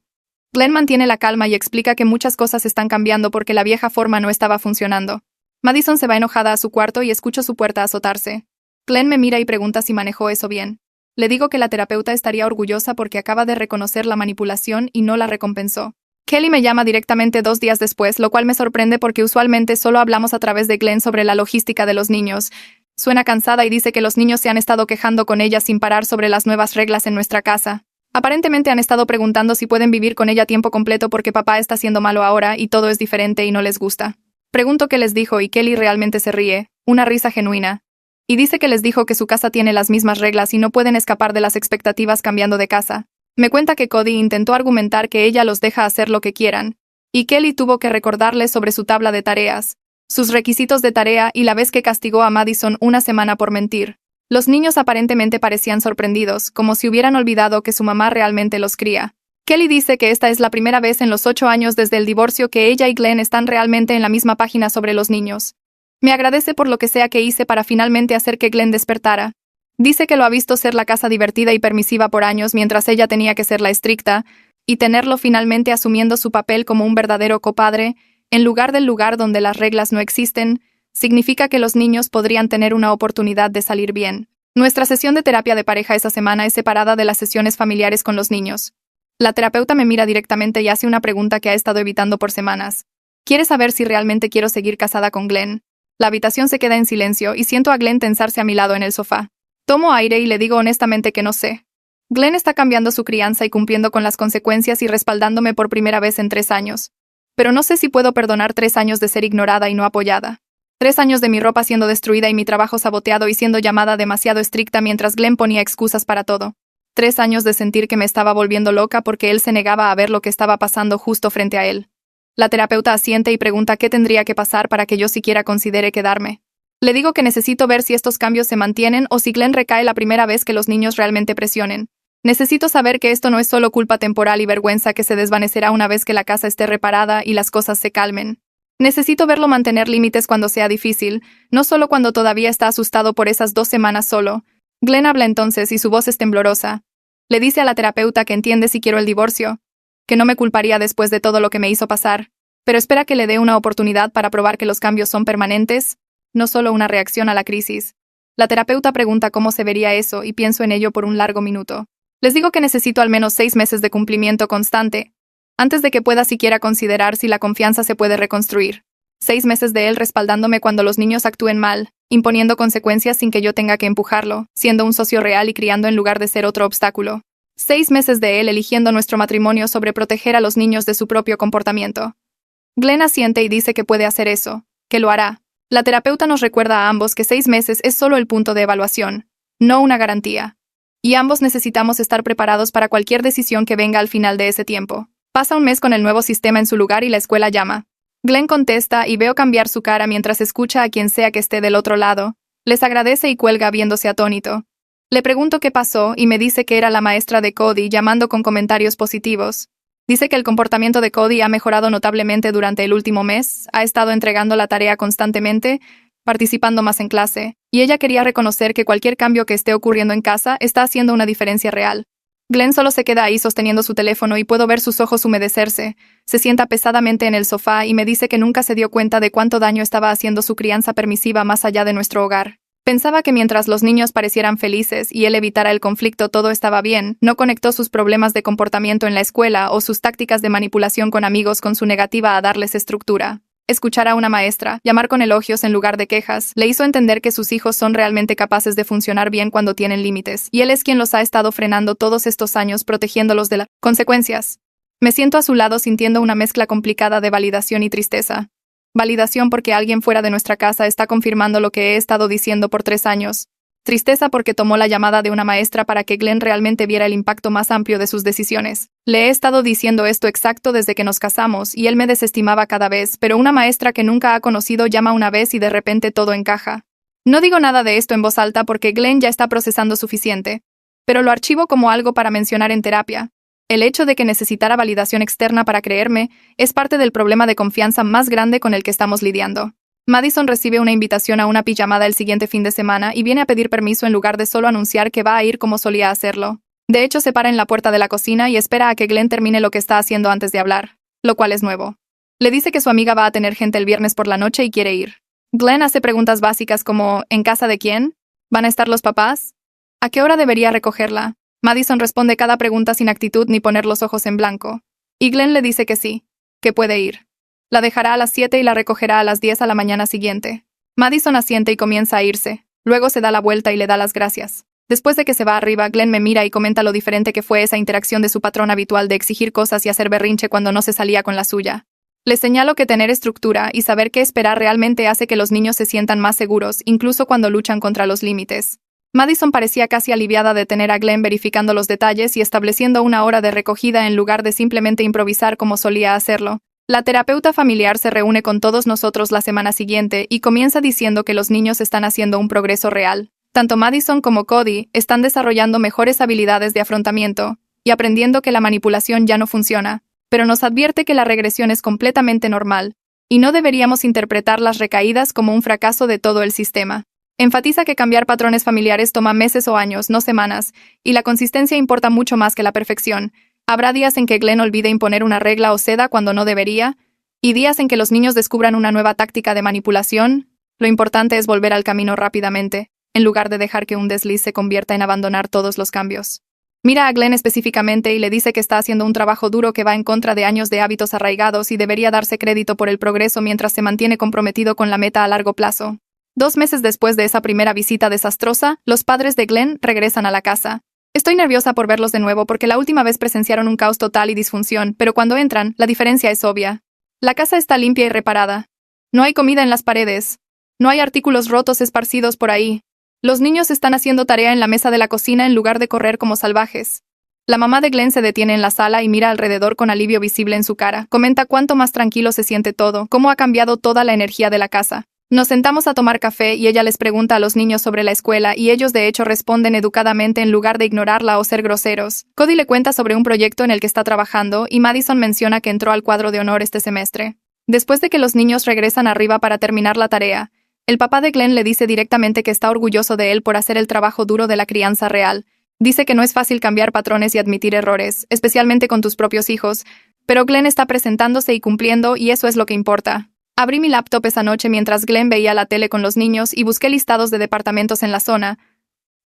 Glenn mantiene la calma y explica que muchas cosas están cambiando porque la vieja forma no estaba funcionando. Madison se va enojada a su cuarto y escucho su puerta azotarse. Glenn me mira y pregunta si manejó eso bien. Le digo que la terapeuta estaría orgullosa porque acaba de reconocer la manipulación y no la recompensó. Kelly me llama directamente 2 días después, lo cual me sorprende porque usualmente solo hablamos a través de Glenn sobre la logística de los niños. Suena cansada y dice que los niños se han estado quejando con ella sin parar sobre las nuevas reglas en nuestra casa. Aparentemente han estado preguntando si pueden vivir con ella tiempo completo porque papá está siendo malo ahora y todo es diferente y no les gusta. Pregunto qué les dijo y Kelly realmente se ríe, una risa genuina. Y dice que les dijo que su casa tiene las mismas reglas y no pueden escapar de las expectativas cambiando de casa. Me cuenta que Cody intentó argumentar que ella los deja hacer lo que quieran. Y Kelly tuvo que recordarles sobre su tabla de tareas, sus requisitos de tarea y la vez que castigó a Madison una semana por mentir. Los niños aparentemente parecían sorprendidos, como si hubieran olvidado que su mamá realmente los cría. Kelly dice que esta es la primera vez en los 8 años desde el divorcio que ella y Glenn están realmente en la misma página sobre los niños. Me agradece por lo que sea que hice para finalmente hacer que Glenn despertara. Dice que lo ha visto ser la casa divertida y permisiva por años mientras ella tenía que ser la estricta, y tenerlo finalmente asumiendo su papel como un verdadero copadre, en lugar del lugar donde las reglas no existen, significa que los niños podrían tener una oportunidad de salir bien. Nuestra sesión de terapia de pareja esa semana es separada de las sesiones familiares con los niños. La terapeuta me mira directamente y hace una pregunta que ha estado evitando por semanas. Quiere saber si realmente quiero seguir casada con Glenn. La habitación se queda en silencio y siento a Glenn tensarse a mi lado en el sofá. Tomo aire y le digo honestamente que no sé. Glenn está cambiando su crianza y cumpliendo con las consecuencias y respaldándome por primera vez en 3 años. Pero no sé si puedo perdonar 3 años de ser ignorada y no apoyada. 3 años de mi ropa siendo destruida y mi trabajo saboteado y siendo llamada demasiado estricta mientras Glenn ponía excusas para todo. 3 años de sentir que me estaba volviendo loca porque él se negaba a ver lo que estaba pasando justo frente a él. La terapeuta asiente y pregunta qué tendría que pasar para que yo siquiera considere quedarme. Le digo que necesito ver si estos cambios se mantienen o si Glenn recae la primera vez que los niños realmente presionen. Necesito saber que esto no es solo culpa temporal y vergüenza que se desvanecerá una vez que la casa esté reparada y las cosas se calmen. Necesito verlo mantener límites cuando sea difícil, no solo cuando todavía está asustado por esas 2 semanas solo. Glenn habla entonces y su voz es temblorosa. Le dice a la terapeuta que entiende si quiero el divorcio, que no me culparía después de todo lo que me hizo pasar, pero espera que le dé una oportunidad para probar que los cambios son permanentes, no solo una reacción a la crisis. La terapeuta pregunta cómo se vería eso y pienso en ello por un largo minuto. Les digo que necesito al menos 6 meses de cumplimiento constante, antes de que pueda siquiera considerar si la confianza se puede reconstruir. 6 meses de él respaldándome cuando los niños actúen mal, imponiendo consecuencias sin que yo tenga que empujarlo, siendo un socio real y criando en lugar de ser otro obstáculo. 6 meses de él eligiendo nuestro matrimonio sobre proteger a los niños de su propio comportamiento. Glenn asiente y dice que puede hacer eso, que lo hará. La terapeuta nos recuerda a ambos que 6 meses es solo el punto de evaluación, no una garantía. Y ambos necesitamos estar preparados para cualquier decisión que venga al final de ese tiempo. Pasa un mes con el nuevo sistema en su lugar y la escuela llama. Glenn contesta y veo cambiar su cara mientras escucha a quien sea que esté del otro lado. Les agradece y cuelga viéndose atónito. Le pregunto qué pasó y me dice que era la maestra de Cody llamando con comentarios positivos. Dice que el comportamiento de Cody ha mejorado notablemente durante el último mes, ha estado entregando la tarea constantemente, participando más en clase, y ella quería reconocer que cualquier cambio que esté ocurriendo en casa está haciendo una diferencia real. Glenn solo se queda ahí sosteniendo su teléfono y puedo ver sus ojos humedecerse. Se sienta pesadamente en el sofá y me dice que nunca se dio cuenta de cuánto daño estaba haciendo su crianza permisiva más allá de nuestro hogar. Pensaba que mientras los niños parecieran felices y él evitara el conflicto todo estaba bien, no conectó sus problemas de comportamiento en la escuela o sus tácticas de manipulación con amigos con su negativa a darles estructura. Escuchar a una maestra, llamar con elogios en lugar de quejas, le hizo entender que sus hijos son realmente capaces de funcionar bien cuando tienen límites, y él es quien los ha estado frenando todos estos años protegiéndolos de las consecuencias. Me siento a su lado sintiendo una mezcla complicada de validación y tristeza. Validación porque alguien fuera de nuestra casa está confirmando lo que he estado diciendo por 3 años. Tristeza porque tomó la llamada de una maestra para que Glenn realmente viera el impacto más amplio de sus decisiones. Le he estado diciendo esto exacto desde que nos casamos y él me desestimaba cada vez, pero una maestra que nunca ha conocido llama una vez y de repente todo encaja. No digo nada de esto en voz alta porque Glenn ya está procesando suficiente, pero lo archivo como algo para mencionar en terapia. El hecho de que necesitara validación externa para creerme es parte del problema de confianza más grande con el que estamos lidiando. Madison recibe una invitación a una pijamada el siguiente fin de semana y viene a pedir permiso en lugar de solo anunciar que va a ir como solía hacerlo. De hecho, se para en la puerta de la cocina y espera a que Glenn termine lo que está haciendo antes de hablar, lo cual es nuevo. Le dice que su amiga va a tener gente el viernes por la noche y quiere ir. Glenn hace preguntas básicas como ¿en casa de quién? ¿Van a estar los papás? ¿A qué hora debería recogerla? Madison responde cada pregunta sin actitud ni poner los ojos en blanco. Y Glenn le dice que sí, que puede ir. La dejará a las 7 y la recogerá a las 10 a la mañana siguiente. Madison asiente y comienza a irse. Luego se da la vuelta y le da las gracias. Después de que se va arriba, Glenn me mira y comenta lo diferente que fue esa interacción de su patrón habitual de exigir cosas y hacer berrinche cuando no se salía con la suya. Le señalo que tener estructura y saber qué esperar realmente hace que los niños se sientan más seguros, incluso cuando luchan contra los límites. Madison parecía casi aliviada de tener a Glenn verificando los detalles y estableciendo una hora de recogida en lugar de simplemente improvisar como solía hacerlo. La terapeuta familiar se reúne con todos nosotros la semana siguiente y comienza diciendo que los niños están haciendo un progreso real. Tanto Madison como Cody están desarrollando mejores habilidades de afrontamiento y aprendiendo que la manipulación ya no funciona, pero nos advierte que la regresión es completamente normal y no deberíamos interpretar las recaídas como un fracaso de todo el sistema. Enfatiza que cambiar patrones familiares toma meses o años, no semanas, y la consistencia importa mucho más que la perfección. Habrá días en que Glenn olvide imponer una regla o ceda cuando no debería, y días en que los niños descubran una nueva táctica de manipulación. Lo importante es volver al camino rápidamente, en lugar de dejar que un desliz se convierta en abandonar todos los cambios. Mira a Glenn específicamente y le dice que está haciendo un trabajo duro que va en contra de años de hábitos arraigados y debería darse crédito por el progreso mientras se mantiene comprometido con la meta a largo plazo. 2 meses después de esa primera visita desastrosa, los padres de Glenn regresan a la casa. Estoy nerviosa por verlos de nuevo porque la última vez presenciaron un caos total y disfunción, pero cuando entran, la diferencia es obvia. La casa está limpia y reparada. No hay comida en las paredes. No hay artículos rotos esparcidos por ahí. Los niños están haciendo tarea en la mesa de la cocina en lugar de correr como salvajes. La mamá de Glenn se detiene en la sala y mira alrededor con alivio visible en su cara. Comenta cuánto más tranquilo se siente todo, cómo ha cambiado toda la energía de la casa. Nos sentamos a tomar café y ella les pregunta a los niños sobre la escuela y ellos de hecho responden educadamente en lugar de ignorarla o ser groseros. Cody le cuenta sobre un proyecto en el que está trabajando y Madison menciona que entró al cuadro de honor este semestre. Después de que los niños regresan arriba para terminar la tarea, el papá de Glenn le dice directamente que está orgulloso de él por hacer el trabajo duro de la crianza real. Dice que no es fácil cambiar patrones y admitir errores, especialmente con tus propios hijos, pero Glenn está presentándose y cumpliendo y eso es lo que importa. Abrí mi laptop esa noche mientras Glenn veía la tele con los niños y busqué listados de departamentos en la zona.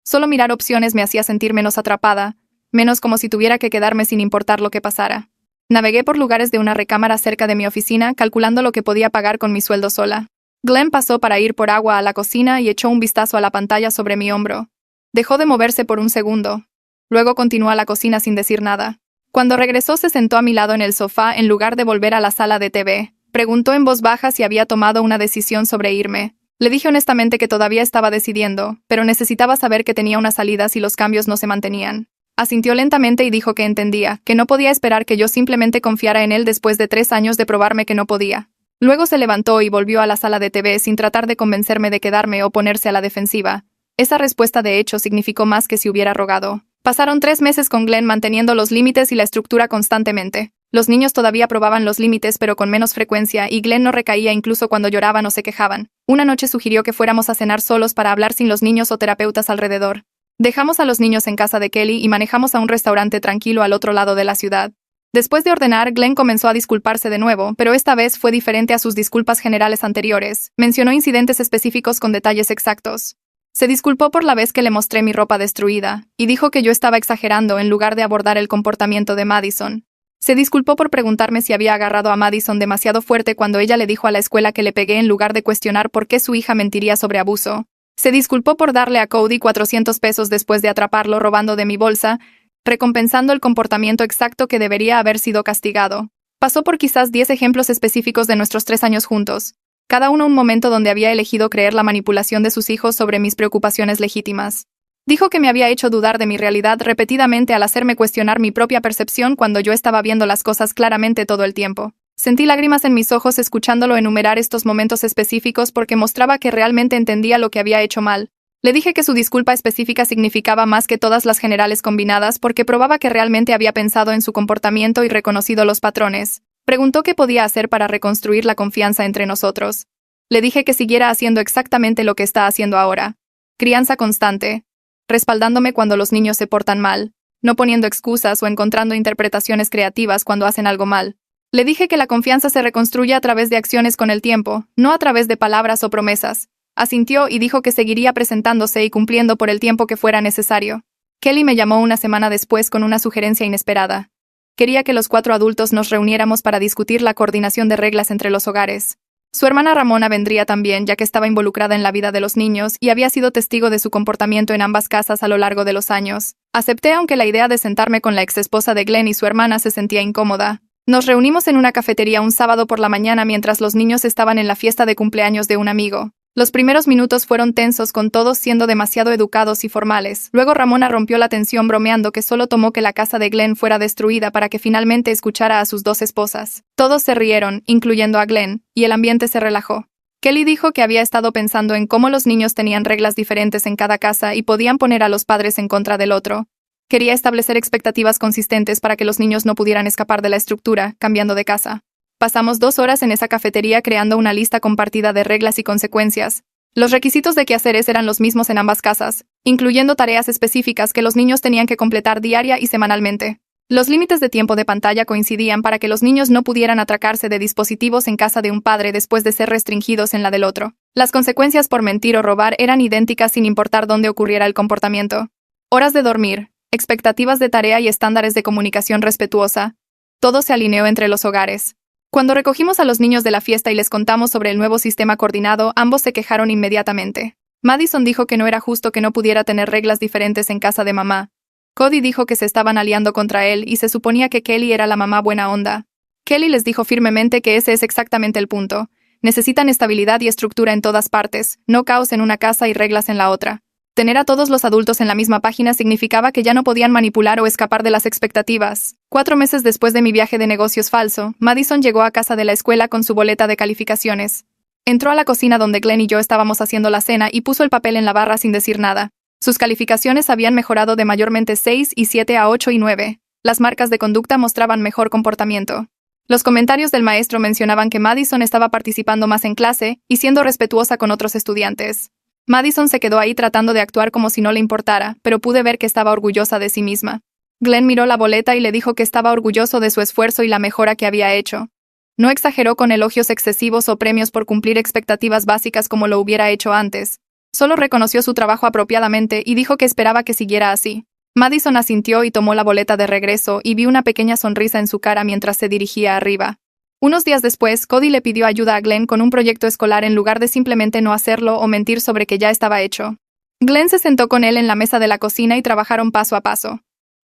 Solo mirar opciones me hacía sentir menos atrapada, menos como si tuviera que quedarme sin importar lo que pasara. Navegué por lugares de una recámara cerca de mi oficina, calculando lo que podía pagar con mi sueldo sola. Glenn pasó para ir por agua a la cocina y echó un vistazo a la pantalla sobre mi hombro. Dejó de moverse por un segundo. Luego continuó a la cocina sin decir nada. Cuando regresó se sentó a mi lado en el sofá en lugar de volver a la sala de TV. Preguntó en voz baja si había tomado una decisión sobre irme. Le dije honestamente que todavía estaba decidiendo, pero necesitaba saber que tenía una salida si los cambios no se mantenían. Asintió lentamente y dijo que entendía, que no podía esperar que yo simplemente confiara en él después de 3 años de probarme que no podía. Luego se levantó y volvió a la sala de TV sin tratar de convencerme de quedarme o ponerse a la defensiva. Esa respuesta de hecho significó más que si hubiera rogado. Pasaron 3 meses con Glenn manteniendo los límites y la estructura constantemente. Los niños todavía probaban los límites pero con menos frecuencia y Glenn no recaía incluso cuando lloraban o se quejaban. Una noche sugirió que fuéramos a cenar solos para hablar sin los niños o terapeutas alrededor. Dejamos a los niños en casa de Kelly y manejamos a un restaurante tranquilo al otro lado de la ciudad. Después de ordenar, Glenn comenzó a disculparse de nuevo, pero esta vez fue diferente a sus disculpas generales anteriores. Mencionó incidentes específicos con detalles exactos. Se disculpó por la vez que le mostré mi ropa destruida, y dijo que yo estaba exagerando en lugar de abordar el comportamiento de Madison. Se disculpó por preguntarme si había agarrado a Madison demasiado fuerte cuando ella le dijo a la escuela que le pegué en lugar de cuestionar por qué su hija mentiría sobre abuso. Se disculpó por darle a Cody $400 después de atraparlo robando de mi bolsa, recompensando el comportamiento exacto que debería haber sido castigado. Pasó por quizás 10 ejemplos específicos de nuestros 3 años juntos, cada uno un momento donde había elegido creer la manipulación de sus hijos sobre mis preocupaciones legítimas. Dijo que me había hecho dudar de mi realidad repetidamente al hacerme cuestionar mi propia percepción cuando yo estaba viendo las cosas claramente todo el tiempo. Sentí lágrimas en mis ojos escuchándolo enumerar estos momentos específicos porque mostraba que realmente entendía lo que había hecho mal. Le dije que su disculpa específica significaba más que todas las generales combinadas porque probaba que realmente había pensado en su comportamiento y reconocido los patrones. Preguntó qué podía hacer para reconstruir la confianza entre nosotros. Le dije que siguiera haciendo exactamente lo que está haciendo ahora. Crianza constante. Respaldándome cuando los niños se portan mal, no poniendo excusas o encontrando interpretaciones creativas cuando hacen algo mal. Le dije que la confianza se reconstruye a través de acciones con el tiempo, no a través de palabras o promesas. Asintió y dijo que seguiría presentándose y cumpliendo por el tiempo que fuera necesario. Kelly me llamó una semana después con una sugerencia inesperada. Quería que los 4 adultos nos reuniéramos para discutir la coordinación de reglas entre los hogares. Su hermana Ramona vendría también, ya que estaba involucrada en la vida de los niños y había sido testigo de su comportamiento en ambas casas a lo largo de los años. Acepté, aunque la idea de sentarme con la exesposa de Glenn y su hermana se sentía incómoda. Nos reunimos en una cafetería un sábado por la mañana mientras los niños estaban en la fiesta de cumpleaños de un amigo. Los primeros minutos fueron tensos, con todos siendo demasiado educados y formales. Luego Ramona rompió la tensión bromeando que solo tomó que la casa de Glenn fuera destruida para que finalmente escuchara a sus dos esposas. Todos se rieron, incluyendo a Glenn, y el ambiente se relajó. Kelly dijo que había estado pensando en cómo los niños tenían reglas diferentes en cada casa y podían poner a los padres en contra del otro. Quería establecer expectativas consistentes para que los niños no pudieran escapar de la estructura, cambiando de casa. Pasamos 2 horas en esa cafetería creando una lista compartida de reglas y consecuencias. Los requisitos de quehaceres eran los mismos en ambas casas, incluyendo tareas específicas que los niños tenían que completar diaria y semanalmente. Los límites de tiempo de pantalla coincidían para que los niños no pudieran atracarse de dispositivos en casa de un padre después de ser restringidos en la del otro. Las consecuencias por mentir o robar eran idénticas sin importar dónde ocurriera el comportamiento. Horas de dormir, expectativas de tarea y estándares de comunicación respetuosa. Todo se alineó entre los hogares. Cuando recogimos a los niños de la fiesta y les contamos sobre el nuevo sistema coordinado, ambos se quejaron inmediatamente. Madison dijo que no era justo que no pudiera tener reglas diferentes en casa de mamá. Cody dijo que se estaban aliando contra él y se suponía que Kelly era la mamá buena onda. Kelly les dijo firmemente que ese es exactamente el punto. Necesitan estabilidad y estructura en todas partes, no caos en una casa y reglas en la otra. Tener a todos los adultos en la misma página significaba que ya no podían manipular o escapar de las expectativas. 4 meses después de mi viaje de negocios falso, Madison llegó a casa de la escuela con su boleta de calificaciones. Entró a la cocina donde Glenn y yo estábamos haciendo la cena y puso el papel en la barra sin decir nada. Sus calificaciones habían mejorado de mayormente 6 y 7 a 8 y 9. Las marcas de conducta mostraban mejor comportamiento. Los comentarios del maestro mencionaban que Madison estaba participando más en clase y siendo respetuosa con otros estudiantes. Madison se quedó ahí tratando de actuar como si no le importara, pero pude ver que estaba orgullosa de sí misma. Glenn miró la boleta y le dijo que estaba orgulloso de su esfuerzo y la mejora que había hecho. No exageró con elogios excesivos o premios por cumplir expectativas básicas como lo hubiera hecho antes. Solo reconoció su trabajo apropiadamente y dijo que esperaba que siguiera así. Madison asintió y tomó la boleta de regreso y vi una pequeña sonrisa en su cara mientras se dirigía arriba. Unos días después, Cody le pidió ayuda a Glenn con un proyecto escolar en lugar de simplemente no hacerlo o mentir sobre que ya estaba hecho. Glenn se sentó con él en la mesa de la cocina y trabajaron paso a paso.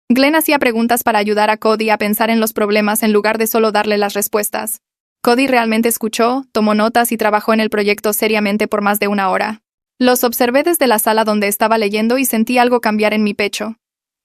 Glenn hacía preguntas para ayudar a Cody a pensar en los problemas en lugar de solo darle las respuestas. Cody realmente escuchó, tomó notas y trabajó en el proyecto seriamente por más de 1 hora. Los observé desde la sala donde estaba leyendo y sentí algo cambiar en mi pecho.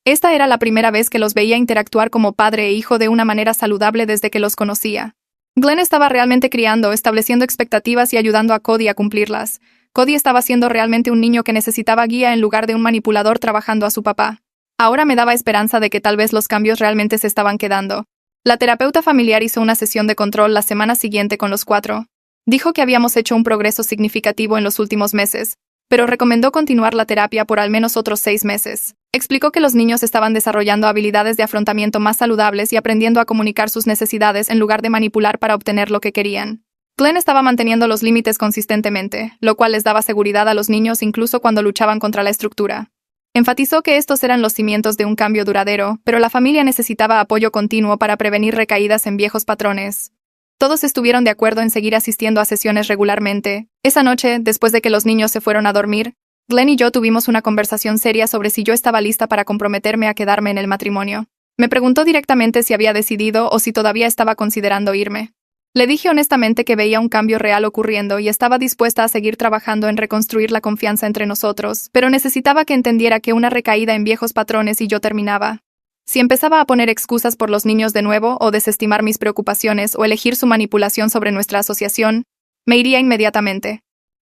Esta era la primera vez que los veía interactuar como padre e hijo de una manera saludable desde que los conocía. Glenn estaba realmente criando, estableciendo expectativas y ayudando a Cody a cumplirlas. Cody estaba siendo realmente un niño que necesitaba guía en lugar de un manipulador trabajando a su papá. Ahora me daba esperanza de que tal vez los cambios realmente se estaban quedando. La terapeuta familiar hizo una sesión de control la semana siguiente con los 4. Dijo que habíamos hecho un progreso significativo en los últimos meses, pero recomendó continuar la terapia por al menos otros 6 meses. Explicó que los niños estaban desarrollando habilidades de afrontamiento más saludables y aprendiendo a comunicar sus necesidades en lugar de manipular para obtener lo que querían. Glenn estaba manteniendo los límites consistentemente, lo cual les daba seguridad a los niños incluso cuando luchaban contra la estructura. Enfatizó que estos eran los cimientos de un cambio duradero, pero la familia necesitaba apoyo continuo para prevenir recaídas en viejos patrones. Todos estuvieron de acuerdo en seguir asistiendo a sesiones regularmente. Esa noche, después de que los niños se fueron a dormir, Glenn y yo tuvimos una conversación seria sobre si yo estaba lista para comprometerme a quedarme en el matrimonio. Me preguntó directamente si había decidido o si todavía estaba considerando irme. Le dije honestamente que veía un cambio real ocurriendo y estaba dispuesta a seguir trabajando en reconstruir la confianza entre nosotros, pero necesitaba que entendiera que una recaída en viejos patrones y yo terminaba. Si empezaba a poner excusas por los niños de nuevo o desestimar mis preocupaciones o elegir su manipulación sobre nuestra asociación, me iría inmediatamente.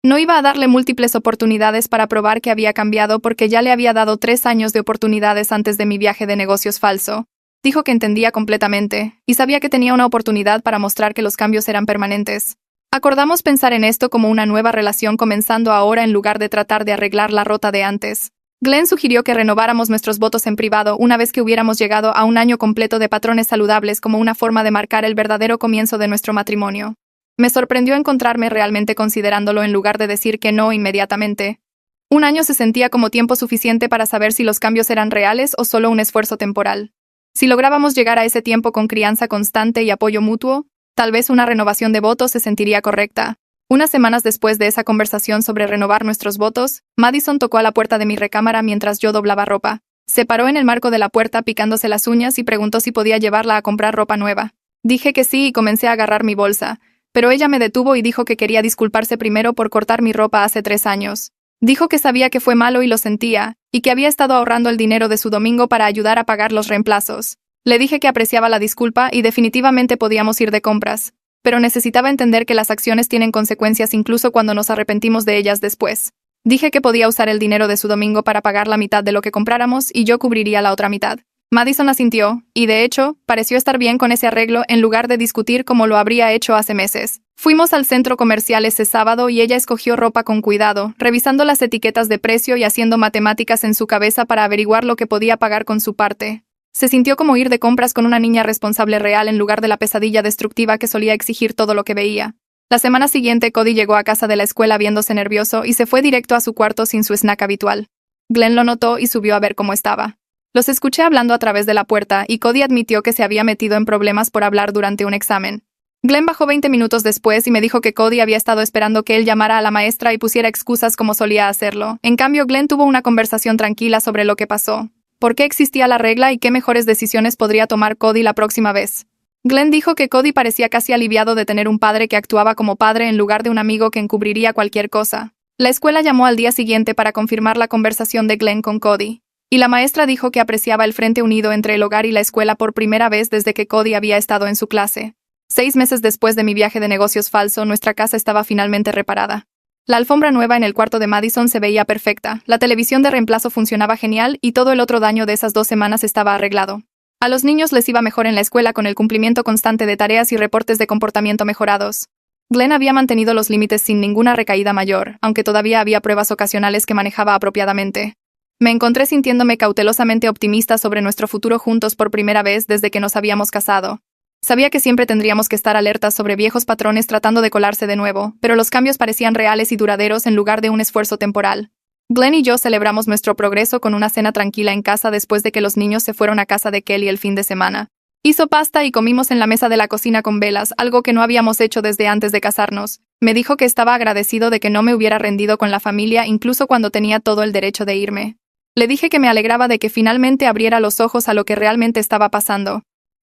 No iba a darle múltiples oportunidades para probar que había cambiado porque ya le había dado 3 años de oportunidades antes de mi viaje de negocios falso. Dijo que entendía completamente, y sabía que tenía una oportunidad para mostrar que los cambios eran permanentes. Acordamos pensar en esto como una nueva relación comenzando ahora en lugar de tratar de arreglar la rota de antes. Glenn sugirió que renováramos nuestros votos en privado una vez que hubiéramos llegado a un año completo de patrones saludables como una forma de marcar el verdadero comienzo de nuestro matrimonio. Me sorprendió encontrarme realmente considerándolo en lugar de decir que no inmediatamente. 1 año se sentía como tiempo suficiente para saber si los cambios eran reales o solo un esfuerzo temporal. Si lográbamos llegar a ese tiempo con crianza constante y apoyo mutuo, tal vez una renovación de votos se sentiría correcta. Unas semanas después de esa conversación sobre renovar nuestros votos, Madison tocó a la puerta de mi recámara mientras yo doblaba ropa. Se paró en el marco de la puerta picándose las uñas y preguntó si podía llevarla a comprar ropa nueva. Dije que sí y comencé a agarrar mi bolsa, pero ella me detuvo y dijo que quería disculparse primero por cortar mi ropa hace 3 años. Dijo que sabía que fue malo y lo sentía, y que había estado ahorrando el dinero de su domingo para ayudar a pagar los reemplazos. Le dije que apreciaba la disculpa y definitivamente podíamos ir de compras, pero necesitaba entender que las acciones tienen consecuencias incluso cuando nos arrepentimos de ellas después. Dije que podía usar el dinero de su domingo para pagar la mitad de lo que compráramos y yo cubriría la otra mitad. Madison asintió, y de hecho, pareció estar bien con ese arreglo en lugar de discutir como lo habría hecho hace meses. Fuimos al centro comercial ese sábado y ella escogió ropa con cuidado, revisando las etiquetas de precio y haciendo matemáticas en su cabeza para averiguar lo que podía pagar con su parte. Se sintió como ir de compras con una niña responsable real en lugar de la pesadilla destructiva que solía exigir todo lo que veía. La semana siguiente, Cody llegó a casa de la escuela viéndose nervioso y se fue directo a su cuarto sin su snack habitual. Glenn lo notó y subió a ver cómo estaba. Los escuché hablando a través de la puerta y Cody admitió que se había metido en problemas por hablar durante un examen. Glenn bajó 20 minutos después y me dijo que Cody había estado esperando que él llamara a la maestra y pusiera excusas como solía hacerlo. En cambio, Glenn tuvo una conversación tranquila sobre lo que pasó, por qué existía la regla y qué mejores decisiones podría tomar Cody la próxima vez. Glenn dijo que Cody parecía casi aliviado de tener un padre que actuaba como padre en lugar de un amigo que encubriría cualquier cosa. La escuela llamó al día siguiente para confirmar la conversación de Glenn con Cody, y la maestra dijo que apreciaba el frente unido entre el hogar y la escuela por primera vez desde que Cody había estado en su clase. 6 meses después de mi viaje de negocios falso, nuestra casa estaba finalmente reparada. La alfombra nueva en el cuarto de Madison se veía perfecta, la televisión de reemplazo funcionaba genial y todo el otro daño de esas 2 semanas estaba arreglado. A los niños les iba mejor en la escuela con el cumplimiento constante de tareas y reportes de comportamiento mejorados. Glenn había mantenido los límites sin ninguna recaída mayor, aunque todavía había pruebas ocasionales que manejaba apropiadamente. Me encontré sintiéndome cautelosamente optimista sobre nuestro futuro juntos por primera vez desde que nos habíamos casado. Sabía que siempre tendríamos que estar alertas sobre viejos patrones tratando de colarse de nuevo, pero los cambios parecían reales y duraderos en lugar de un esfuerzo temporal. Glenn y yo celebramos nuestro progreso con una cena tranquila en casa después de que los niños se fueron a casa de Kelly el fin de semana. Hizo pasta y comimos en la mesa de la cocina con velas, algo que no habíamos hecho desde antes de casarnos. Me dijo que estaba agradecido de que no me hubiera rendido con la familia incluso cuando tenía todo el derecho de irme. Le dije que me alegraba de que finalmente abriera los ojos a lo que realmente estaba pasando.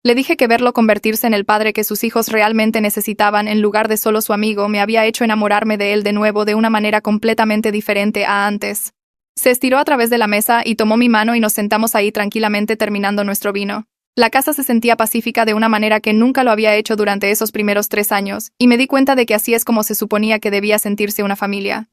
Le dije que verlo convertirse en el padre que sus hijos realmente necesitaban en lugar de solo su amigo me había hecho enamorarme de él de nuevo de una manera completamente diferente a antes. Se estiró a través de la mesa y tomó mi mano y nos sentamos ahí tranquilamente terminando nuestro vino. La casa se sentía pacífica de una manera que nunca lo había hecho durante esos primeros 3 años, y me di cuenta de que así es como se suponía que debía sentirse una familia.